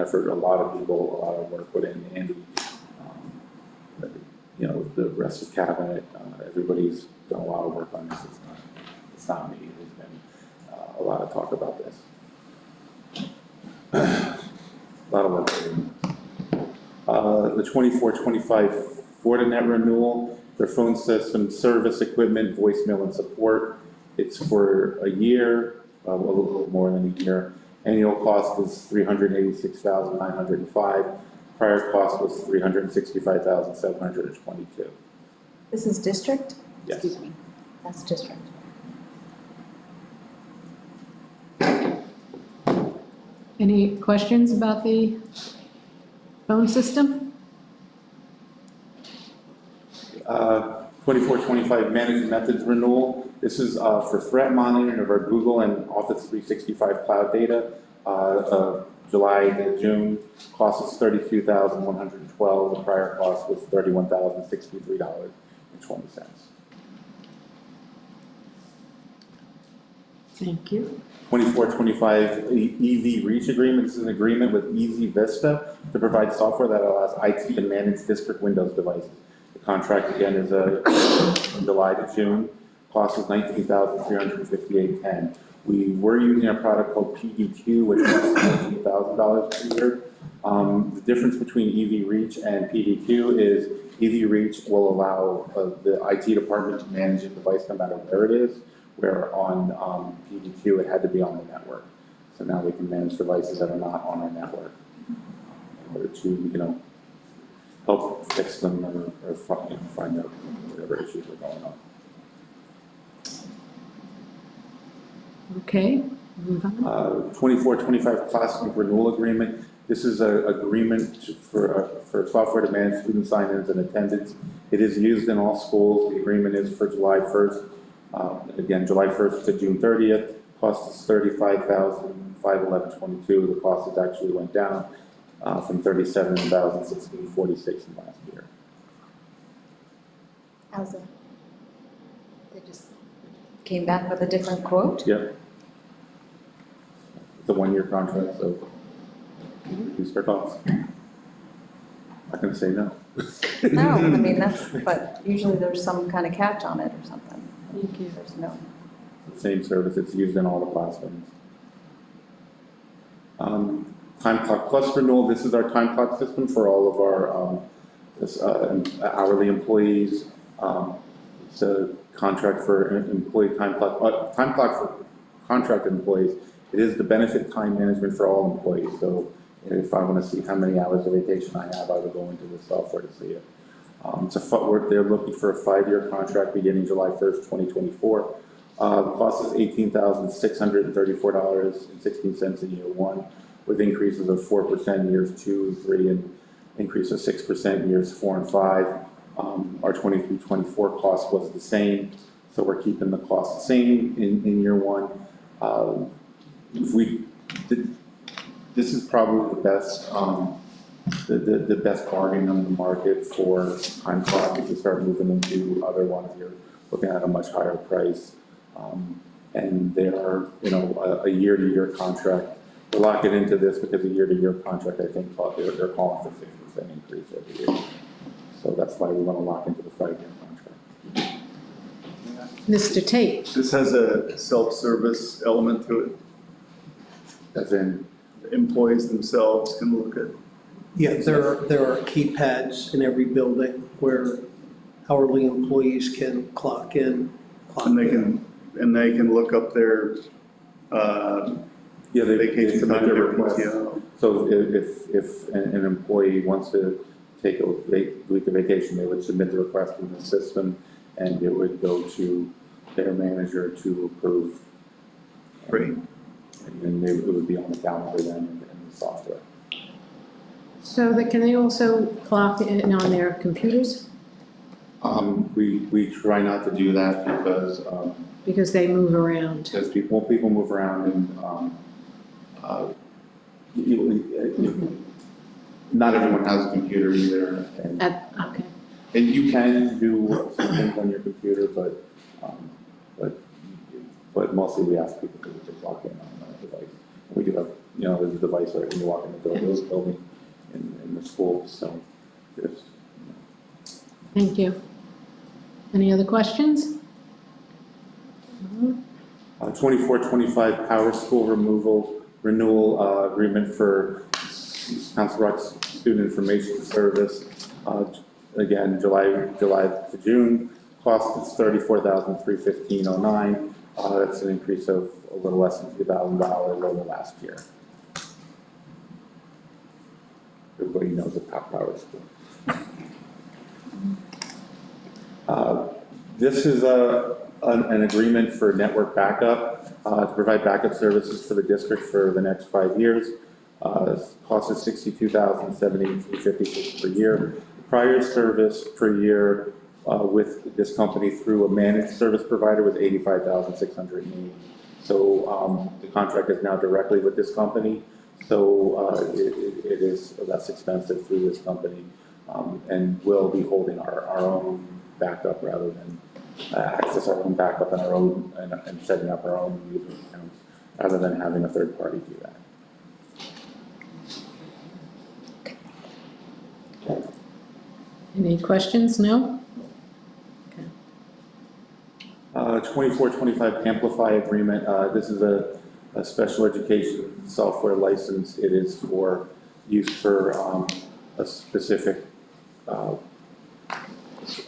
effort. A lot of people, a lot of work put in. Andy, the rest of cabinet, everybody's done a lot of work on this. It's not me. There's been a lot of talk about this. A lot of work put in. 24-25 Fortinet renewal, their phone system, service equipment, voicemail and support. It's for a year, a little more than a year. Annual cost was $386,905. Prior cost was $365,722. This is district? Yes. Excuse me, that's district. Any questions about the phone system? 24-25 managed methods renewal. This is for threat monitoring of our Google and Office 365 cloud data. July to June, cost is $32,112. The prior cost was $31,063.20. Thank you. 24-25 EV Reach agreement. This is an agreement with Easy Vista to provide software that allows IT to manage district Windows devices. The contract again is from July to June. Cost is $19,358.10. We were using a product called PDQ, which costs $14,000 per year. The difference between EV Reach and PDQ is EV Reach will allow the IT department to manage a device no matter where it is, where on PDQ it had to be on the network. So now we can manage devices that are not on our network in order to, help fix them or find out whatever issues are going on. Okay, move on. 24-25 classroom renewal agreement. This is an agreement for software to manage student sign-ins and attendance. It is used in all schools. The agreement is for July 1st. Again, July 1st to June 30th. Cost is $35,511.22. The cost has actually went down from $37,1646 last year. How's that? They just came back with a different quote? Yep. It's a one-year contract, so use their costs. Not gonna say no. No, I mean, but usually there's some kind of catch on it or something. Thank you. There's no. Same service, it's used in all the classrooms. Time Clock Plus renewal, this is our time clock system for all of our hourly employees. It's a contract for employee time clock for contract employees. It is the benefit time management for all employees. So if I want to see how many hours of vacation I have, I would go into the software to see it. They're looking for a 5-year contract beginning July 1st, 2024. The cost is $18,634.16 in year 1, with increases of 4% in years 2 and 3, and increase of 6% in years 4 and 5. Our 23-24 cost was the same, so we're keeping the cost the same in year 1. This is probably the best. The best bargain on the market for time clock. If you start moving into other ones, you're looking at a much higher price. And they are, a year-to-year contract. We're locking into this because a year-to-year contract, I think, they're calling for 6% increase every year. So that's why we want to lock into the 5-year contract. Mr. Tate. This has a self-service element to it. As in? Employees themselves can look at. Yeah, there are keypads in every building where hourly employees can clock in, clock And they in. can look up their vacation submit time, their their request. PTO. So if an employee wants to take a week of vacation, they would submit the request in the system, and it would go to their manager to approve. Great. And it would be on the calendar then in the software. So can they also clock in on their computers? We try not to do that Because they move around. because people move around and not everyone has a computer either. And Okay. and you can do some things on your computer, but mostly we ask people to log in on a device. We do have, there's a device right when you walk in the building in the school, so there's. Thank you. Any other questions? 24-25 Power School renewal agreement for Council Rock's Student Information Service. Again, July to June, cost is $34,315.09. That's an increase of a little less than $2,000 over last year. Everybody knows the top power school. This is an agreement for network backup to provide backup services for the district for the next 5 years. Cost is $62,718.56 per year. Prior service per year with this company through a managed service provider was $85,680. So the contract is now directly with this company. So it is less expensive through this company, and we'll be holding our own backup rather than access our own backup and our own and setting up our own user accounts rather than having a third party do that. Any questions? No? Okay. 24-25 Amplify agreement. This is a special education software license. It is for use for a specific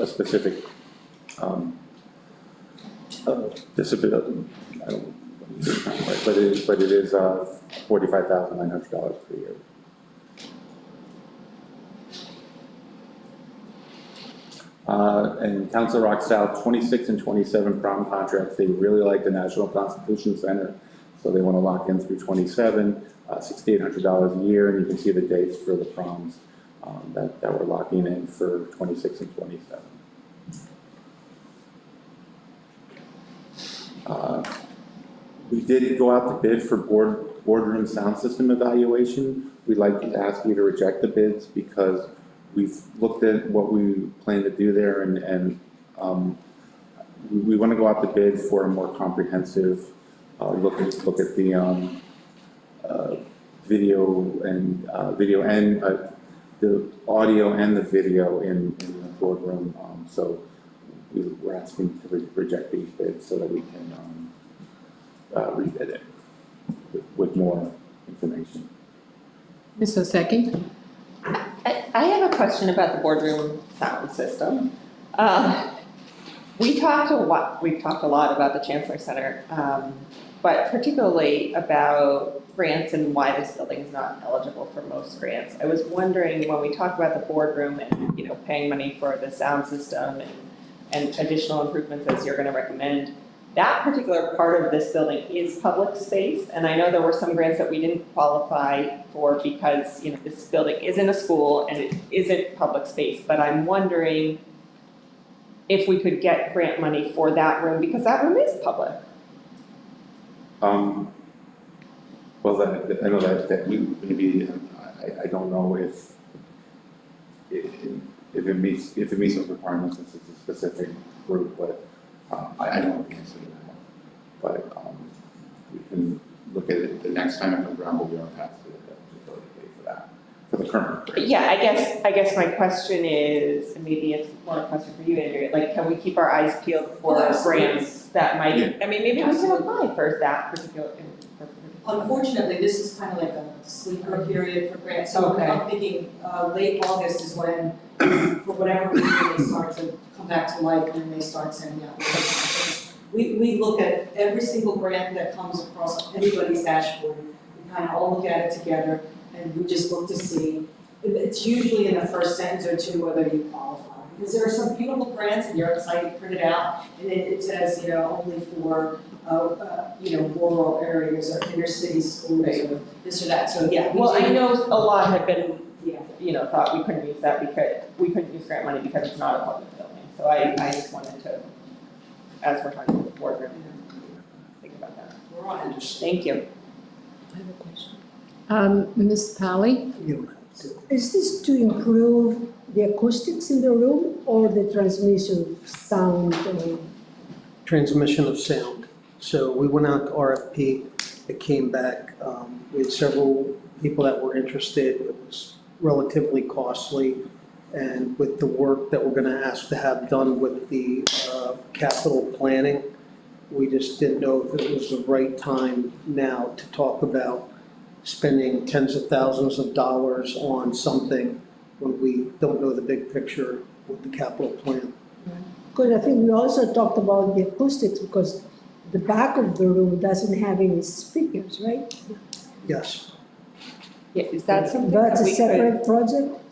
disability. I don't know, but it is $45,900 per year. And Council Rock South, 26 and 27 prom contracts. They really like the National Constitution Center, so they want to lock in through 27, $6,800 a year, and you can see the dates for the proms that we're locking in for 26 and 27. We did go out to bid for boardroom sound system evaluation. We'd like to ask you to reject the bids because we've looked at what we plan to do there, and we want to go out to bid for a more comprehensive look at the video and the audio and the video in the boardroom. So we're asking to reject these bids so that we can rebid it with more information. Ms. Oseki? I have a question about the boardroom sound system. We've talked a lot about the Chancellor Center, but particularly about grants and why this building is not eligible for most grants. I was wondering, when we talk about the boardroom and paying money for the sound system and additional improvements as you're going to recommend, that particular part of this building is public space, and I know there were some grants that we didn't qualify for because this building isn't a school and it isn't public space, but I'm wondering if we could get grant money for that room, because that room is public. Well, I know that we maybe I don't know if it meets those requirements since it's a specific group, but I don't know the answer to that. But we can look at it the next time it comes around. We'll be on path to pay for that for the current grant. Yeah, I guess my question is, and maybe it's more a question for you, Andrea. Like, can we keep our eyes peeled for grants that might? Yeah. I mean, maybe we can apply for that particular. Unfortunately, this is kind of like a sleeper period for grants, so Okay. I'm thinking late August is when, for whatever reason, they start to come back to life and then they start sending out. We look at every single grant that comes across anybody's dashboard. We kind of all look at it together and we just look to see. It's usually in the first sentence or two whether you qualify. Because there are some beautiful grants and you're excited, print it out, and it says, only for rural areas or inner city schools or this or that, so yeah. Well, I know a lot have been, Yeah. thought we couldn't use that because we couldn't use grant money because it's not a public building. So I just wanted to, as we're talking about the boardroom, think about that. We're on it. Thank you. I have a question. Ms. Pally? You don't have to. Is this to improve the acoustics in the room or the transmission of sound? Transmission of sound. So we went out to RFP, it came back, we had several people that were interested, it was relatively costly, and with the work that we're gonna ask to have done with the capital planning, we just didn't know if it was the right time now to talk about spending tens of thousands of dollars on something when we don't know the big picture with the capital plan. Because I think we also talked about the acoustics, because the back of the room doesn't have any speakers, right? Yes. Yeah, is that something That's that a we could? separate project?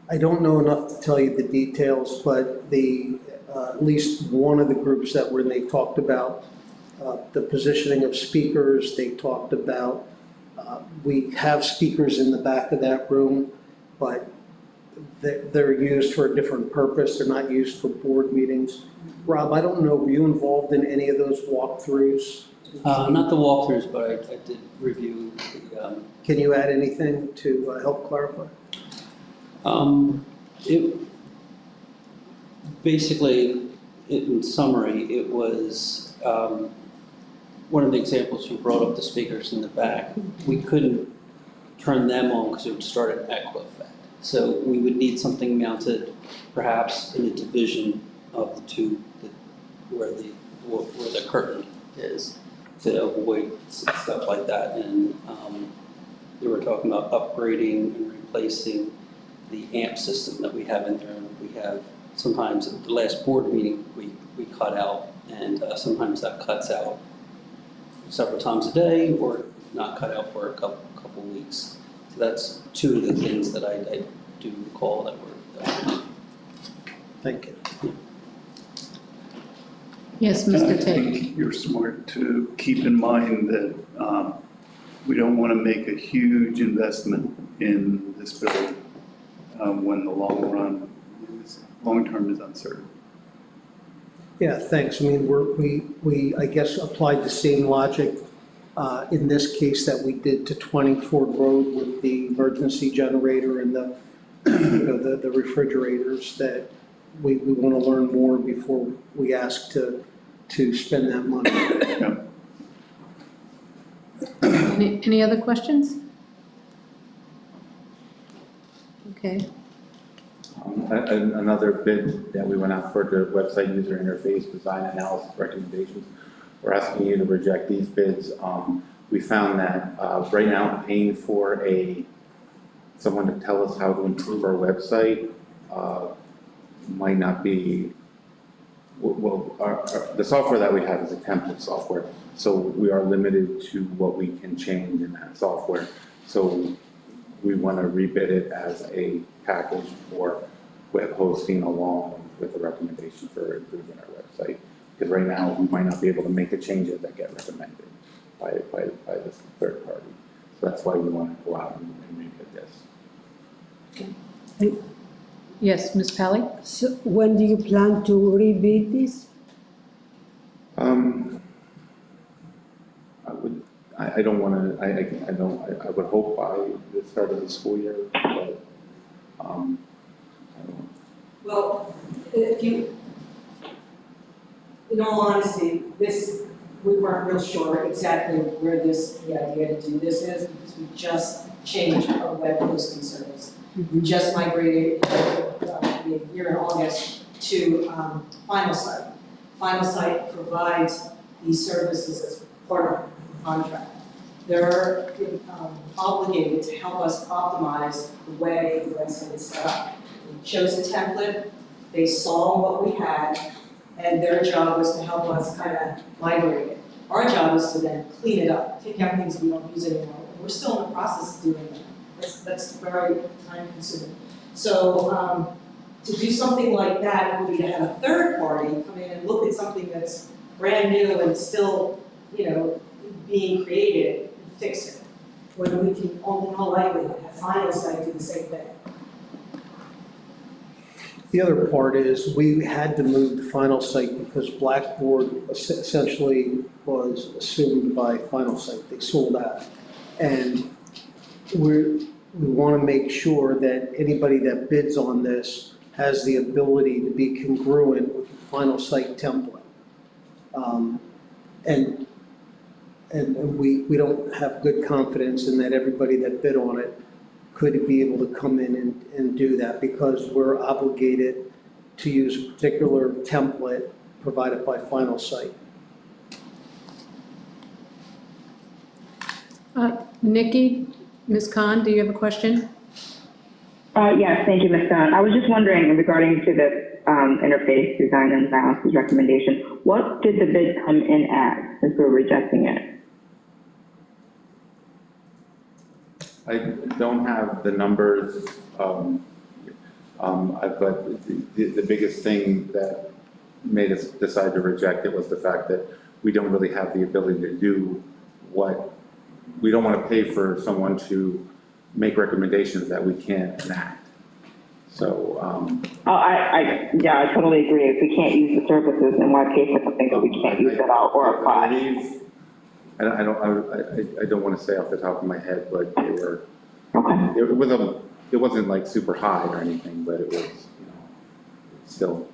I don't know enough to tell you the details, but at least one of the groups that were, they talked about the positioning of speakers, they talked about, we have speakers in the back of that room, but they're used for a different purpose, they're not used for board meetings. Rob, I don't know, were you involved in any of those walkthroughs? Not the walkthroughs, but I did review the, Can you add anything to help clarify? it, basically, in summary, it was, one of the examples you brought up, the speakers in the back, we couldn't turn them on because it would start an echo effect. So we would need something mounted perhaps in the division of the two, where the curtain is, to avoid stuff like that. And they were talking about upgrading and replacing the amp system that we have in there. And we have, sometimes at the last board meeting, we cut out, and sometimes that cuts out several times a day, or not cut out for a couple weeks. So that's two of the things that I do recall that were. Thank you. Yes, I Mr. Tate. think you're smart to keep in mind that we don't want to make a huge investment in this building when the long term is uncertain. Yeah, thanks. I mean, we I guess, applied the same logic in this case that we did to 20 Ford Road with the emergency generator and the, the refrigerators, that we want to learn more before we ask to spend that money. Yeah. Any other questions? Okay. Another bid that we went out for, the website user interface design analysis recommendations. We're asking you to reject these bids. We found that right now paying for someone to tell us how to improve our website might not be, the software that we have is a template software, so we are limited to what we can change in that software. So we want to rebid it as a package for web hosting along with the recommendation for improving our website. Because right now, we might not be able to make the changes that get recommended by this third party. So that's why we want to go out and rebid this. Yes, Ms. Pally? So when do you plan to rebid this? I don't want to, I would hope by the start of the school year, but, I don't know. Well, if you, in all honesty, we weren't real sure exactly where the idea to do this is, because we just changed our web hosting service. We just migrated a year in August to Final Site. Final Site provides these services as part of the contract. They're obligated to help us optimize the way the website is set up. We chose a template, they saw what we had, and their job was to help us kind of migrate it. Our job is to then clean it up, take out things we don't use anymore. We're still in the process of doing that. That's very time consuming. So to do something like that would be to have a third party come in and look at something that's brand new and still, being created and fix it. When we can, in all likelihood, have Final Site do the same thing. The other part is we had to move the Final Site because Blackboard essentially was assumed by Final Site. They sold out. And we want to make sure that anybody that bids on this has the ability to be congruent with the Final Site template. And we don't have good confidence in that everybody that bid on it could be able to come in and do that, because we're obligated to use a particular template provided by Final Site. Nikki, Ms. Khan, do you have a question? Yes, thank you, Ms. Dunn. I was just wondering regarding to the interface design and analysis recommendation, what did the bid come in at since we're rejecting it? I don't have the numbers, but the biggest thing that made us decide to reject it was the fact that we don't really have the ability to do we don't want to pay for someone to make recommendations that we can't enact. So, I totally agree. If we can't use the services, then why pay for something that we can't use at all or apply? I don't want to say off the top of my head, but they were, Okay. it wasn't like super high or anything, but it was, still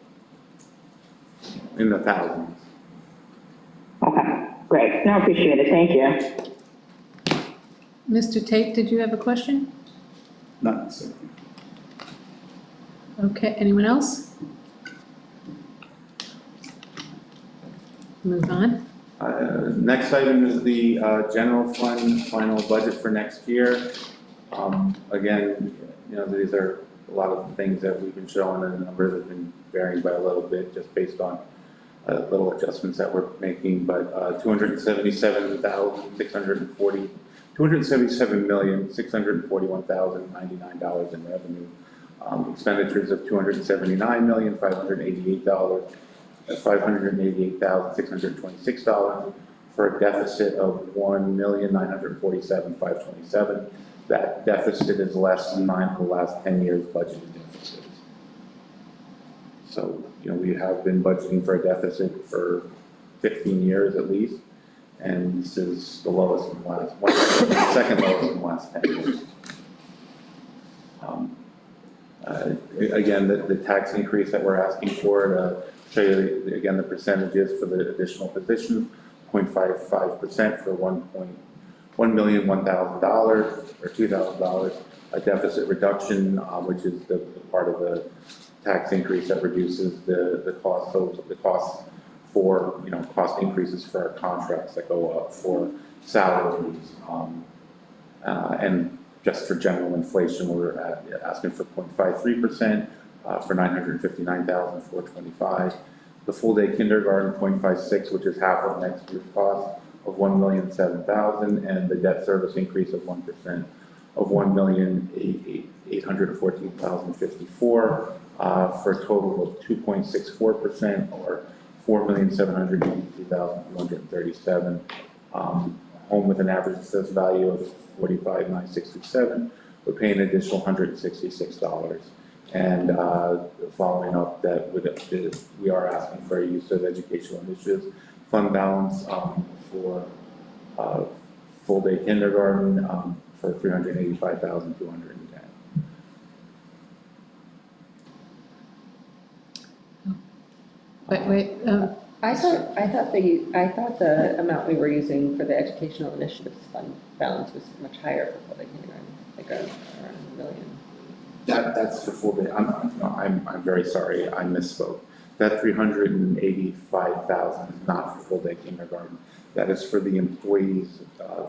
in the thousands. Okay, great. No, appreciate it. Thank you. Mr. Tate, did you have a question? Not necessarily. Okay, anyone else? Move on. Next item is the general fund final budget for next year. Again, these are a lot of things that we've been showing, and the numbers have been varying by a little bit just based on little adjustments that we're making, but $277,641,099 in revenue. Expenditures of $279,588,626 for a deficit of $1,947,527. That deficit is less than 9 of the last 10 years budgeted deficits. So, we have been budgeting for a deficit for 15 years at least, and this is the lowest in the last, second lowest in the last 10 years. Again, the tax increase that we're asking for, to show you again the percentages for the additional positions, 0.55% for $1,001,000 or $2,000, a deficit reduction, which is the part of the tax increase that reduces the cost, the costs for, cost increases for our contracts that go up for salaries, and just for general inflation, we're asking for 0.53%, for $959,425. The full day kindergarten, 0.56, which is half of next year's cost of $1,007,000, and the debt service increase of 1% of $1,814,054, for a total of 2.64% or $4,782,237. Home with an average assessed value of $45,967, we're paying an additional $166. And following up that, we are asking for a use of educational initiatives fund balance for full day kindergarten for $385,210. Wait, I thought the amount we were using for the educational initiatives fund balance was much higher for full day kindergarten, like around $1 million. That's for full day. I'm very sorry, I misspoke. That $385,000 is not for full day kindergarten. That is for the employees,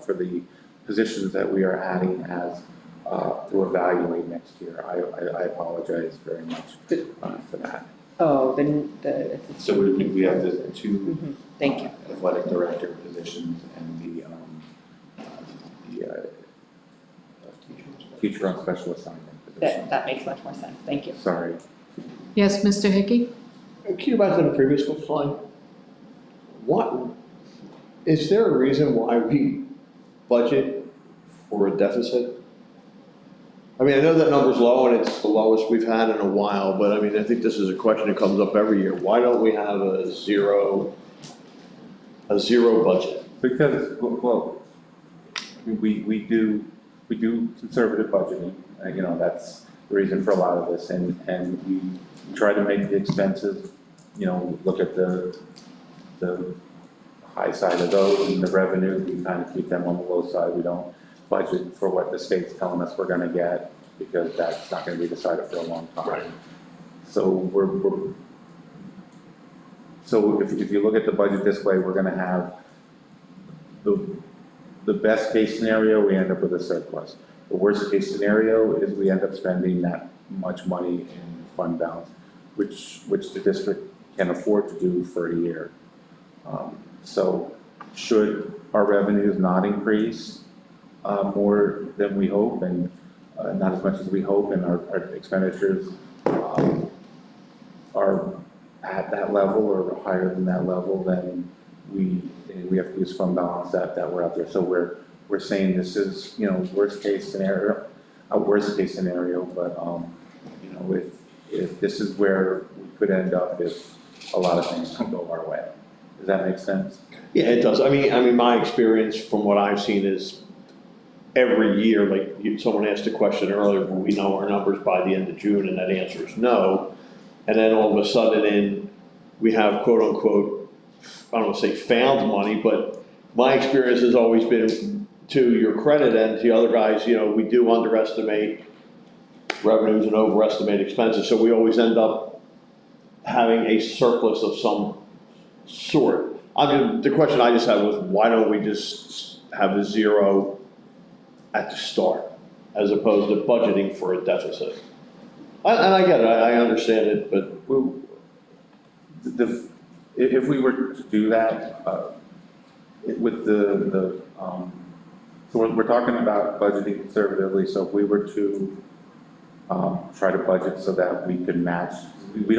for the positions that we are adding as to evaluate next year. I apologize very much for that. Oh, then the. So we have the two Thank you. athletic director positions and the teacher on special assignment position. That makes much more sense. Thank you. Sorry. yes, Mr. Hickey? Can you go back to the previous slide? Is there a reason why we budget for a deficit? I mean, I know that number's low and it's the lowest we've had in a while, but I mean, I think this is a question that comes up every year. Why don't we have a zero budget? Because, well, we do conservative budgeting, that's the reason for a lot of this, and we try to make the expenses, look at the high side of those, and the revenue, we kind of keep them on the low side. We don't budget for what the state's telling us we're gonna get, because that's not gonna be decided for a long time. Right. So so if you look at the budget this way, we're gonna have the best case scenario, we end up with a surplus. The worst case scenario is we end up spending that much money in fund balance, which the district can afford to do for a year. So should our revenues not increase more than we hope, and not as much as we hope, and our expenditures are at that level or higher than that level, then we have to use fund balance that we're out there. So we're saying this is, you know, worst case scenario, but you know, if this is where we could end up if a lot of things don't go our way. Does that make sense? Yeah, it does. I mean, my experience from what I've seen is every year, like someone asked a question earlier, will we know our numbers by the end of June? And that answer is no. And then all of a sudden we have quote unquote, I don't want to say found money, but my experience has always been, to your credit and to the other guys, you know, we do underestimate revenues and overestimate expenses. So we always end up having a surplus of some sort. I mean, the question I just had was, why don't we just have a zero at the start, as opposed to budgeting for a deficit? And I get it, I understand it, but if we were to do that, with so we're talking about budgeting conservatively, so if we were to try to budget so that we could match, we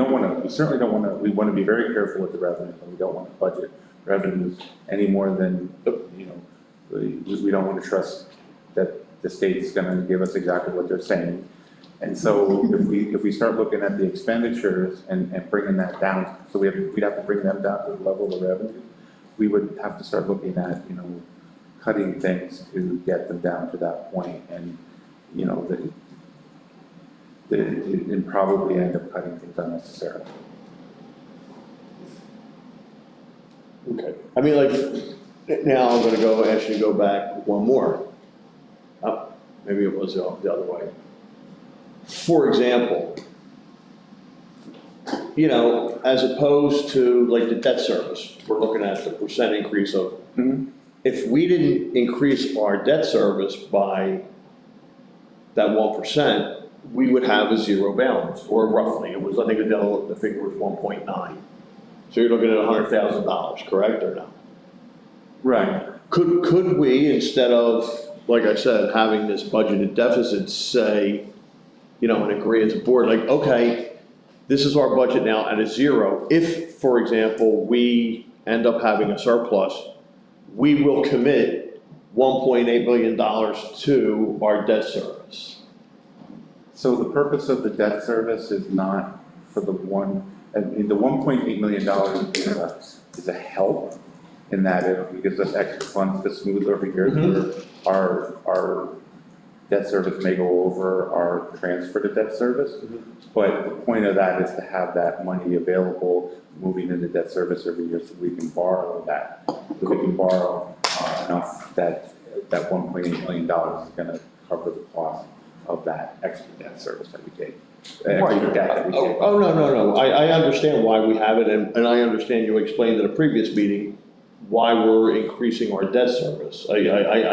certainly don't want to, we want to be very careful with the revenues, and we don't want to budget revenues any more than, you know, we don't want to trust that the state's going to give us exactly what they're saying. And so if we start looking at the expenditures and bringing that down, so we'd have to bring them down to the level of revenue, we would have to start looking at, you know, cutting things to get them down to that point, and, you know, and probably end up cutting things unnecessarily. okay. I mean, like, now I'm gonna ask you to go back one more. Maybe it was the other way. For example, you know, as opposed to like the debt service, we're looking at the percent increase of, if we didn't increase our debt service by that 1%, we would have a zero balance, or roughly, it was, I think the figure was 1.9. So you're looking at $100,000, correct, or no? Right. Could we, instead of, like I said, having this budgeted deficit, say, you know, and agree as a board, like, okay, this is our budget now at a zero. If, for example, we end up having a surplus, we will commit $1.8 million to our debt service. So the purpose of the debt service is not for the $1.8 million is a help in that it gives us extra funds to smooth over years where our debt service may go over our transfer to debt service. But the point of that is to have that money available moving into debt service every year, so we can borrow that. So we can borrow enough that $1.8 million is going to cover the cost of that extra debt service that we take. Extra debt that we take. Oh, no. I understand why we have it, and I understand you explained at a previous meeting why we're increasing our debt service. I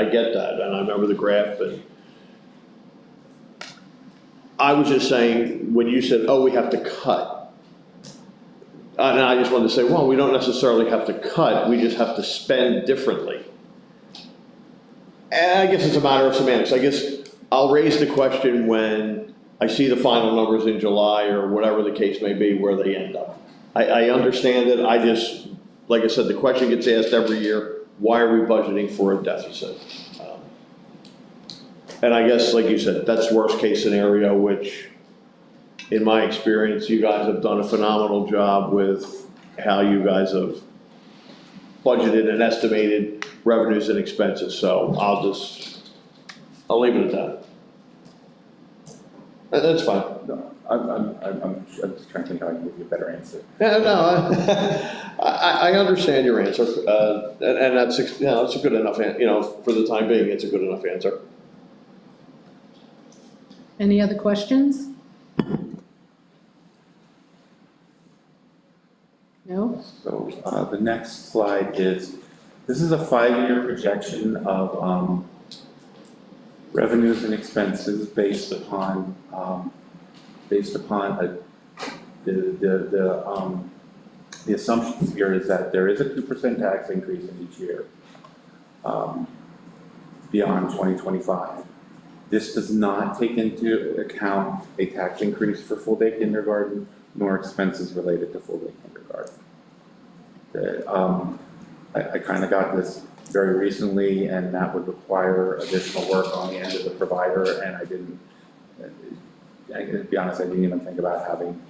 get that, and I remember the graph, and I was just saying, when you said, oh, we have to cut, and I just wanted to say, well, we don't necessarily have to cut, we just have to spend differently. And I guess it's a matter of semantics. I guess I'll raise the question when I see the final numbers in July, or whatever the case may be, where they end up. I understand it, I just, like I said, the question gets asked every year, why are we budgeting for a deficit? And I guess, like you said, that's worst case scenario, which in my experience, you guys have done a phenomenal job with how you guys have budgeted and estimated revenues and expenses. So I'll leave it at that. That's fine. No, I'm just trying to think how I can give you a better answer. No, I understand your answer, and that's, you know, it's a good enough, you know, for the time being, it's a good enough answer. Any other questions? No? So the next slide is, this is a 5-year projection of revenues and expenses based upon the assumptions here is that there is a 2% tax increase in each year beyond 2025. This does not take into account a tax increase for full-day kindergarten nor expenses related to full-day kindergarten. I kind of got this very recently, and that would require additional work on the end of the provider, and to be honest, I didn't even think about having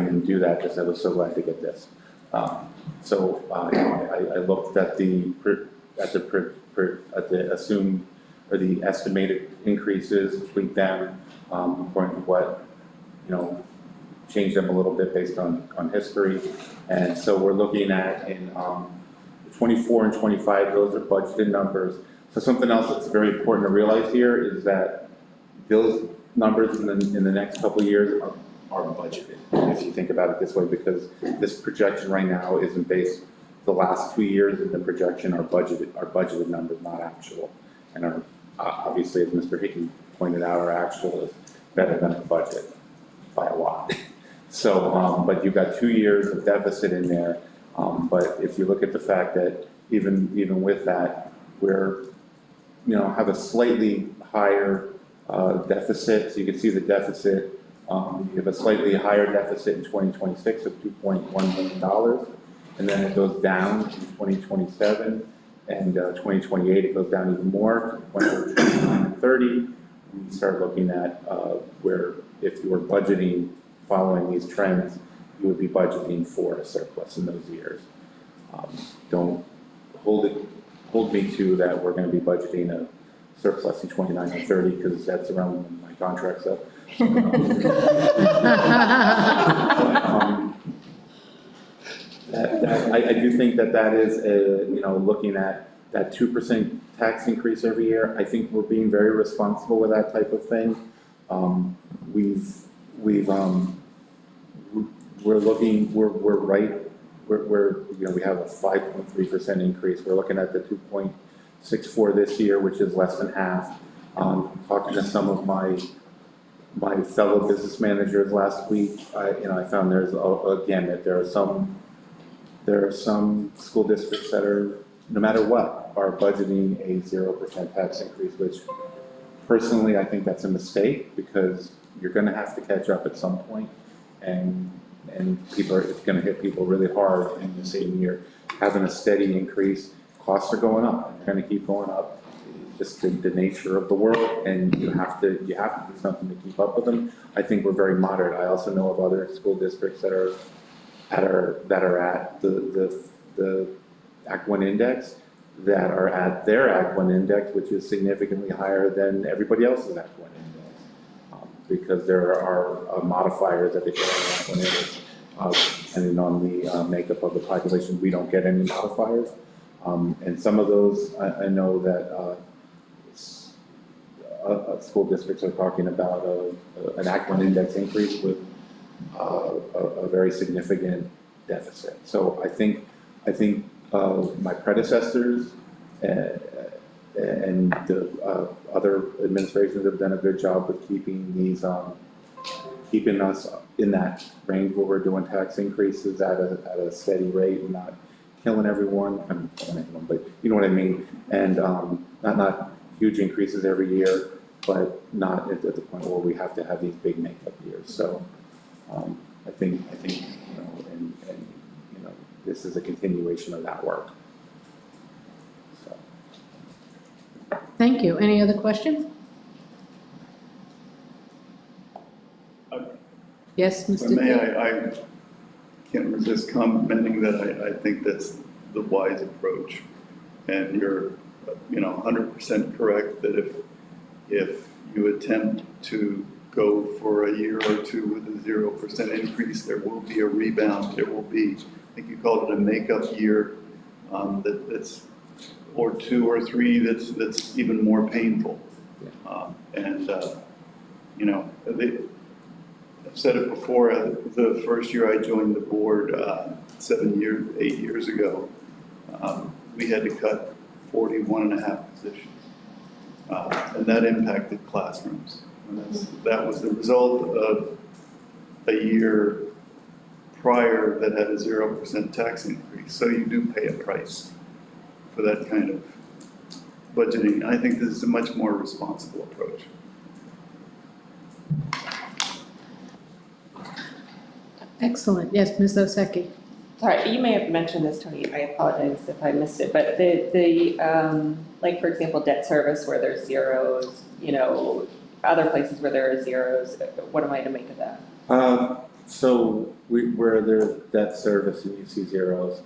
them do that because I was so glad to get this. I looked at the assumed or the estimated increases, tweaked them according to what, changed them a little bit based on history. And so we're looking at in 24 and 25, those are budgeted numbers. So something else that's very important to realize here is that those numbers in the next couple of years are budgeted, if you think about it this way, because this projection right now isn't based, the last 2 years of the projection are budgeted numbers, not actual. And our, obviously, as Mr. Hickey pointed out, our actual is better than our budget by a lot. So, but you've got 2 years of deficit in there. But if you look at the fact that even with that, we're, have a slightly higher deficit. So you can see the deficit. You have a slightly higher deficit in 2026 of $2.1 million, and then it goes down in 2027 and 2028. It goes down even more. 2029 and 30, we start looking at where if you were budgeting following these trends, you would be budgeting for a surplus in those years. Don't hold me to that we're going to be budgeting a surplus in 29 and 30 because that's around when my contract's up. I do think that is looking at that 2% tax increase every year. I think we're being very responsible with that type of thing. We have a 5.3% increase. We're looking at the 2.64 this year, which is less than half. Talking to some of my fellow business managers last week, I found there are some school districts that are, no matter what, are budgeting a 0% tax increase, which personally I think that's a mistake because you're going to have to catch up at some point, and it's going to hit people really hard in the same year. Having a steady increase, costs are going up, they're going to keep going up. Just the nature of the world, and you have to do something to keep up with them. I think we're very moderate. I also know of other school districts that are at the Act 1 index, that are at their Act 1 index, which is significantly higher than everybody else's Act 1 index, because there are modifiers that they get on Act 1 index, depending on the makeup of the population. We don't get any modifiers, and some of those I know that school districts are talking about an Act 1 index increase with a very significant deficit. So I think my predecessors and the other administrations have done a good job with keeping us in that range where we're doing tax increases at a steady rate and not killing everyone. I'm not killing anyone, but you know what I mean. And not huge increases every year, but not at the point where we have to have these big makeup years. So I think this is a continuation of that work. So. Thank you. Any other questions? Yes, Mr. May I can't resist commenting that I think that's the wise approach, and you're 100% correct that if you attempt to go for a year or two with a 0% increase, there will be a rebound. There will be, I think you called it a makeup year, that's or 2 or 3 that's even more painful. I've said it before. The first year I joined the board 8 years ago, we had to cut 41.5 positions. And that impacted classrooms. That was the result of a year prior that had a 0% tax increase. So you do pay a price for that kind of budgeting. I think this is a much more responsible approach. Excellent. Yes, Ms. Oseki. Sorry, you may have mentioned this, Tony, I apologize if I missed it, but like, for example, debt service where there's zeros, other places where there are zeros, what am I to make of that? So where there's debt service and you see zeros,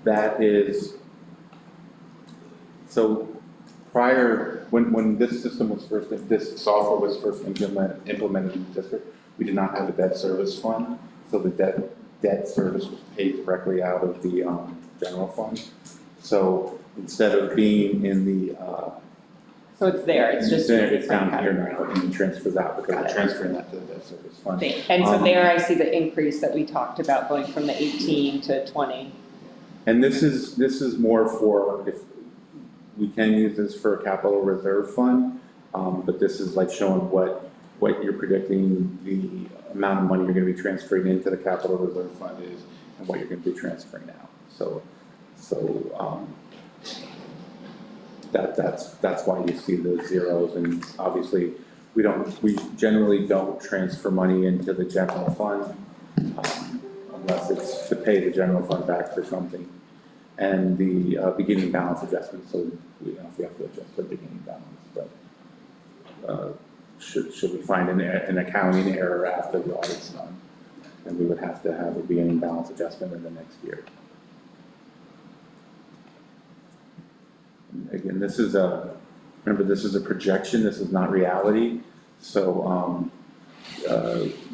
that is, so prior, when this system was first, this software was first implemented in the district, we did not have a debt service fund, so the debt service was paid directly out of the general fund. So instead of being in the so it's there, it's just. It's down here now, and it transfers out because we're transferring that to the debt service fund. And so there I see the increase that we talked about going from the 18 to 20. And this is more for, if we can use this for a capital reserve fund, but this is like showing what you're predicting the amount of money you're going to be transferring into the capital reserve fund is and what you're going to be transferring out. So that's why you see the zeros, and obviously we generally don't transfer money into the general fund unless it's to pay the general fund back for something. And the beginning balance adjustment, so we have to adjust the beginning balance, but should we find an accounting error after the audit's done, then we would have to have a beginning balance adjustment in the next year. Again, this is remember, this is a projection, this is not reality. So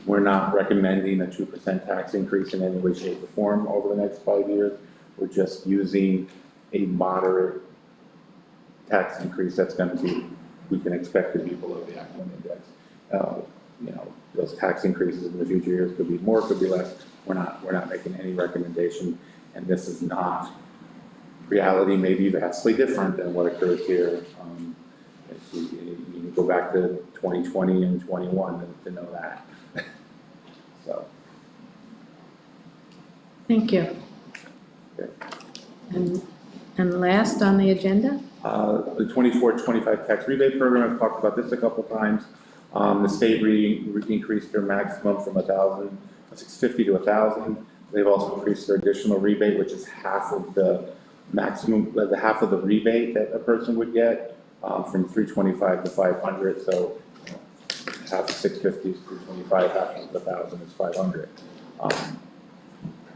we're not recommending a 2% tax increase in any way, shape, or form over the next 5 years. We're just using a moderate tax increase that's going to be, we can expect to be below the Ackman index. Those tax increases in the future years could be more, could be less. We're not making any recommendation, and this is not reality, maybe vastly different than what occurs here. If you can go back to 2020 and 21 to know that. So. Thank you. Okay. And last on the agenda? The 24-25 tax rebate program, I've talked about this a couple times. The state increased their maximum from $650 to $1,000. They've also increased their additional rebate, which is half of the maximum, half of the rebate that a person would get, from $325 to $500. So half of $650 is $325, half of the $1,000 is $500.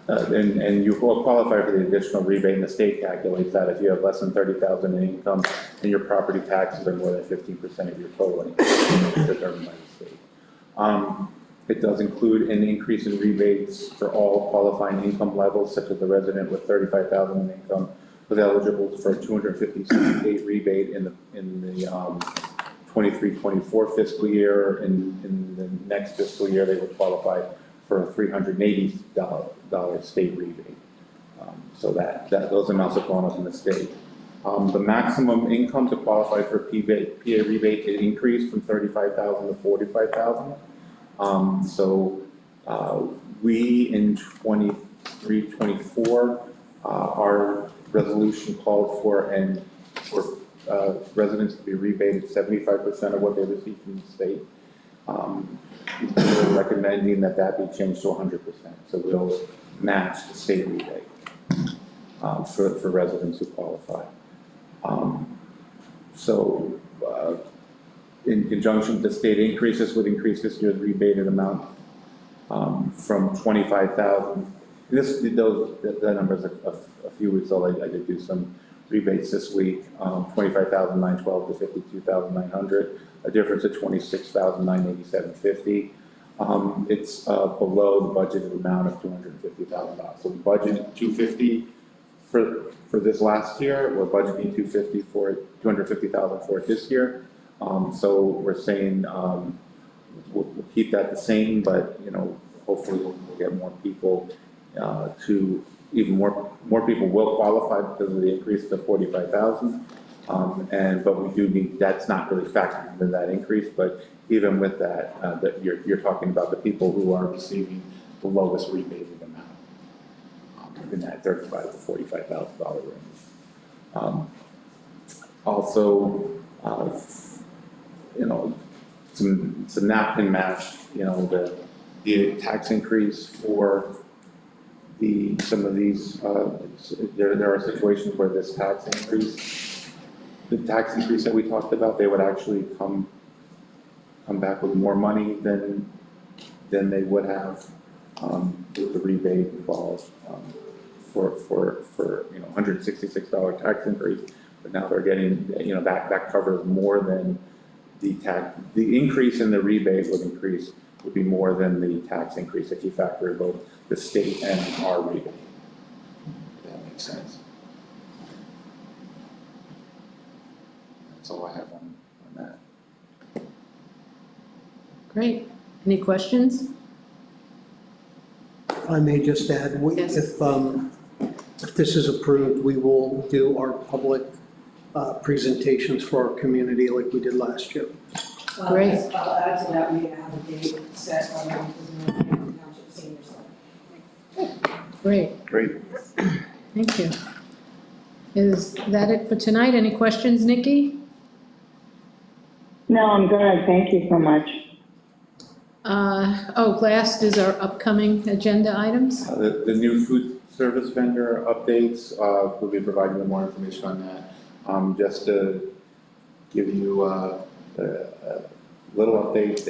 And you will qualify for the additional rebate, and the state calculates that if you have less than $30,000 in income and your property taxes are more than 15% of your total income, it's determined by the state. It does include an increase in rebates for all qualifying income levels, such as the resident with $35,000 in income was eligible for a $250 rebate in the 23-24 fiscal year. In the next fiscal year, they would qualify for a $380 state rebate. So that those amounts have gone up in the state. The maximum income to qualify for PA rebate it increased from $35,000 to $45,000. So we in 23-24, our resolution called for residents to be rebated 75% of what they receive from the state. We're recommending that be changed to 100%. So we'll match the state rebate for residents who qualify. In conjunction with the state increases, would increase this year's rebated amount from $25,000. That number is a few weeks old. I did do some rebates this week. $25,912 to $52,900. A difference of $26,987.50. It's below the budgeted amount of $250,000. So we budgeted $250 for this last year. We're budgeting $250,000 for it this year. So we're saying we'll keep that the same, but hopefully we'll get more people more people will qualify because of the increase to $45,000. But we do need, that's not really factored into that increase, but even with that, that you're talking about the people who are receiving the lowest rebated amount, in that $35,000 to $45,000 range. Also, some napkin match, the tax increase for some of these, there are situations where this tax increase, the tax increase that we talked about, they would actually come back with more money than they would have with the rebate involved for $166 tax increase, but now they're getting, that covers more than the increase in the rebate would be more than the tax increase if you factor both the state and our rebate. If that makes sense. That's all I have on that. Great. Any questions? I may just add, Yes. if this is approved, we will do our public presentations for our community like we did last year. Great. I'll add to that, we have a date set on the Township Senior Center. Great. Great. Thank you. Is that it for tonight? Any questions, Nikki? No, I'm good. Thank you so much. Last is our upcoming agenda items. The new food service vendor updates, we'll be providing you more information on that. Just to give you a little update,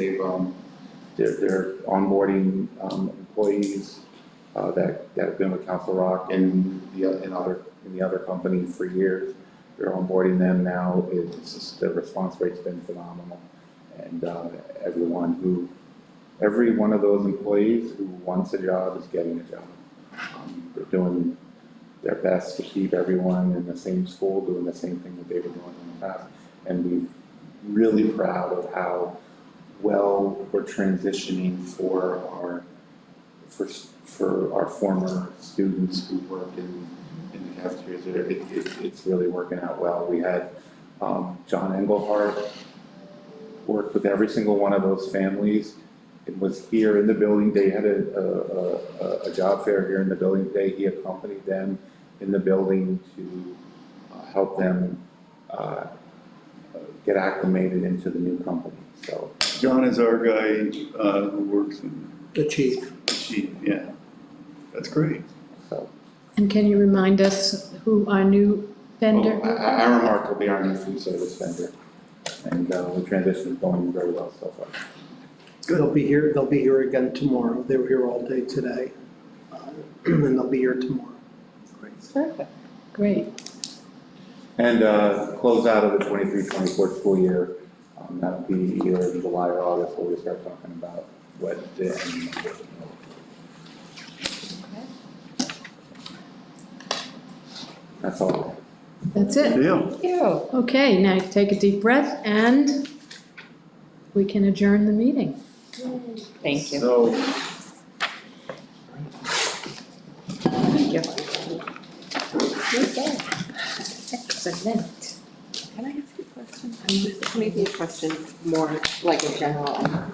they're onboarding employees that have been with Council Rock and in the other company for years. They're onboarding them now. The response rate's been phenomenal, and every one of those employees who wants a job is getting a job. They're doing their best to keep everyone in the same school doing the same thing that they were doing in the past, and we're really proud of how well we're transitioning for our former students who work in the cafeterias. It's really working out well. We had John Engelhardt worked with every single one of those families. It was here in the building. They had a job fair here in the building today. He accompanied them in the building to help them get acclimated into the new company. So John is our guy who works in. The chief. Chief, yeah. That's great. So. And can you remind us who our new vendor? Aramark will be our new food service vendor, and the transition is going very well so far. They'll be here again tomorrow. They were here all day today, and they'll be here tomorrow. Perfect. Great. And close out of the 23-24 school year, that'll be either July or August where we start talking about what the end. That's all. That's it. Deal. Okay, now take a deep breath and we can adjourn the meeting. Thank you. So. Thank you. Okay. Excellent. Can I ask you a question? This may be a question more like a general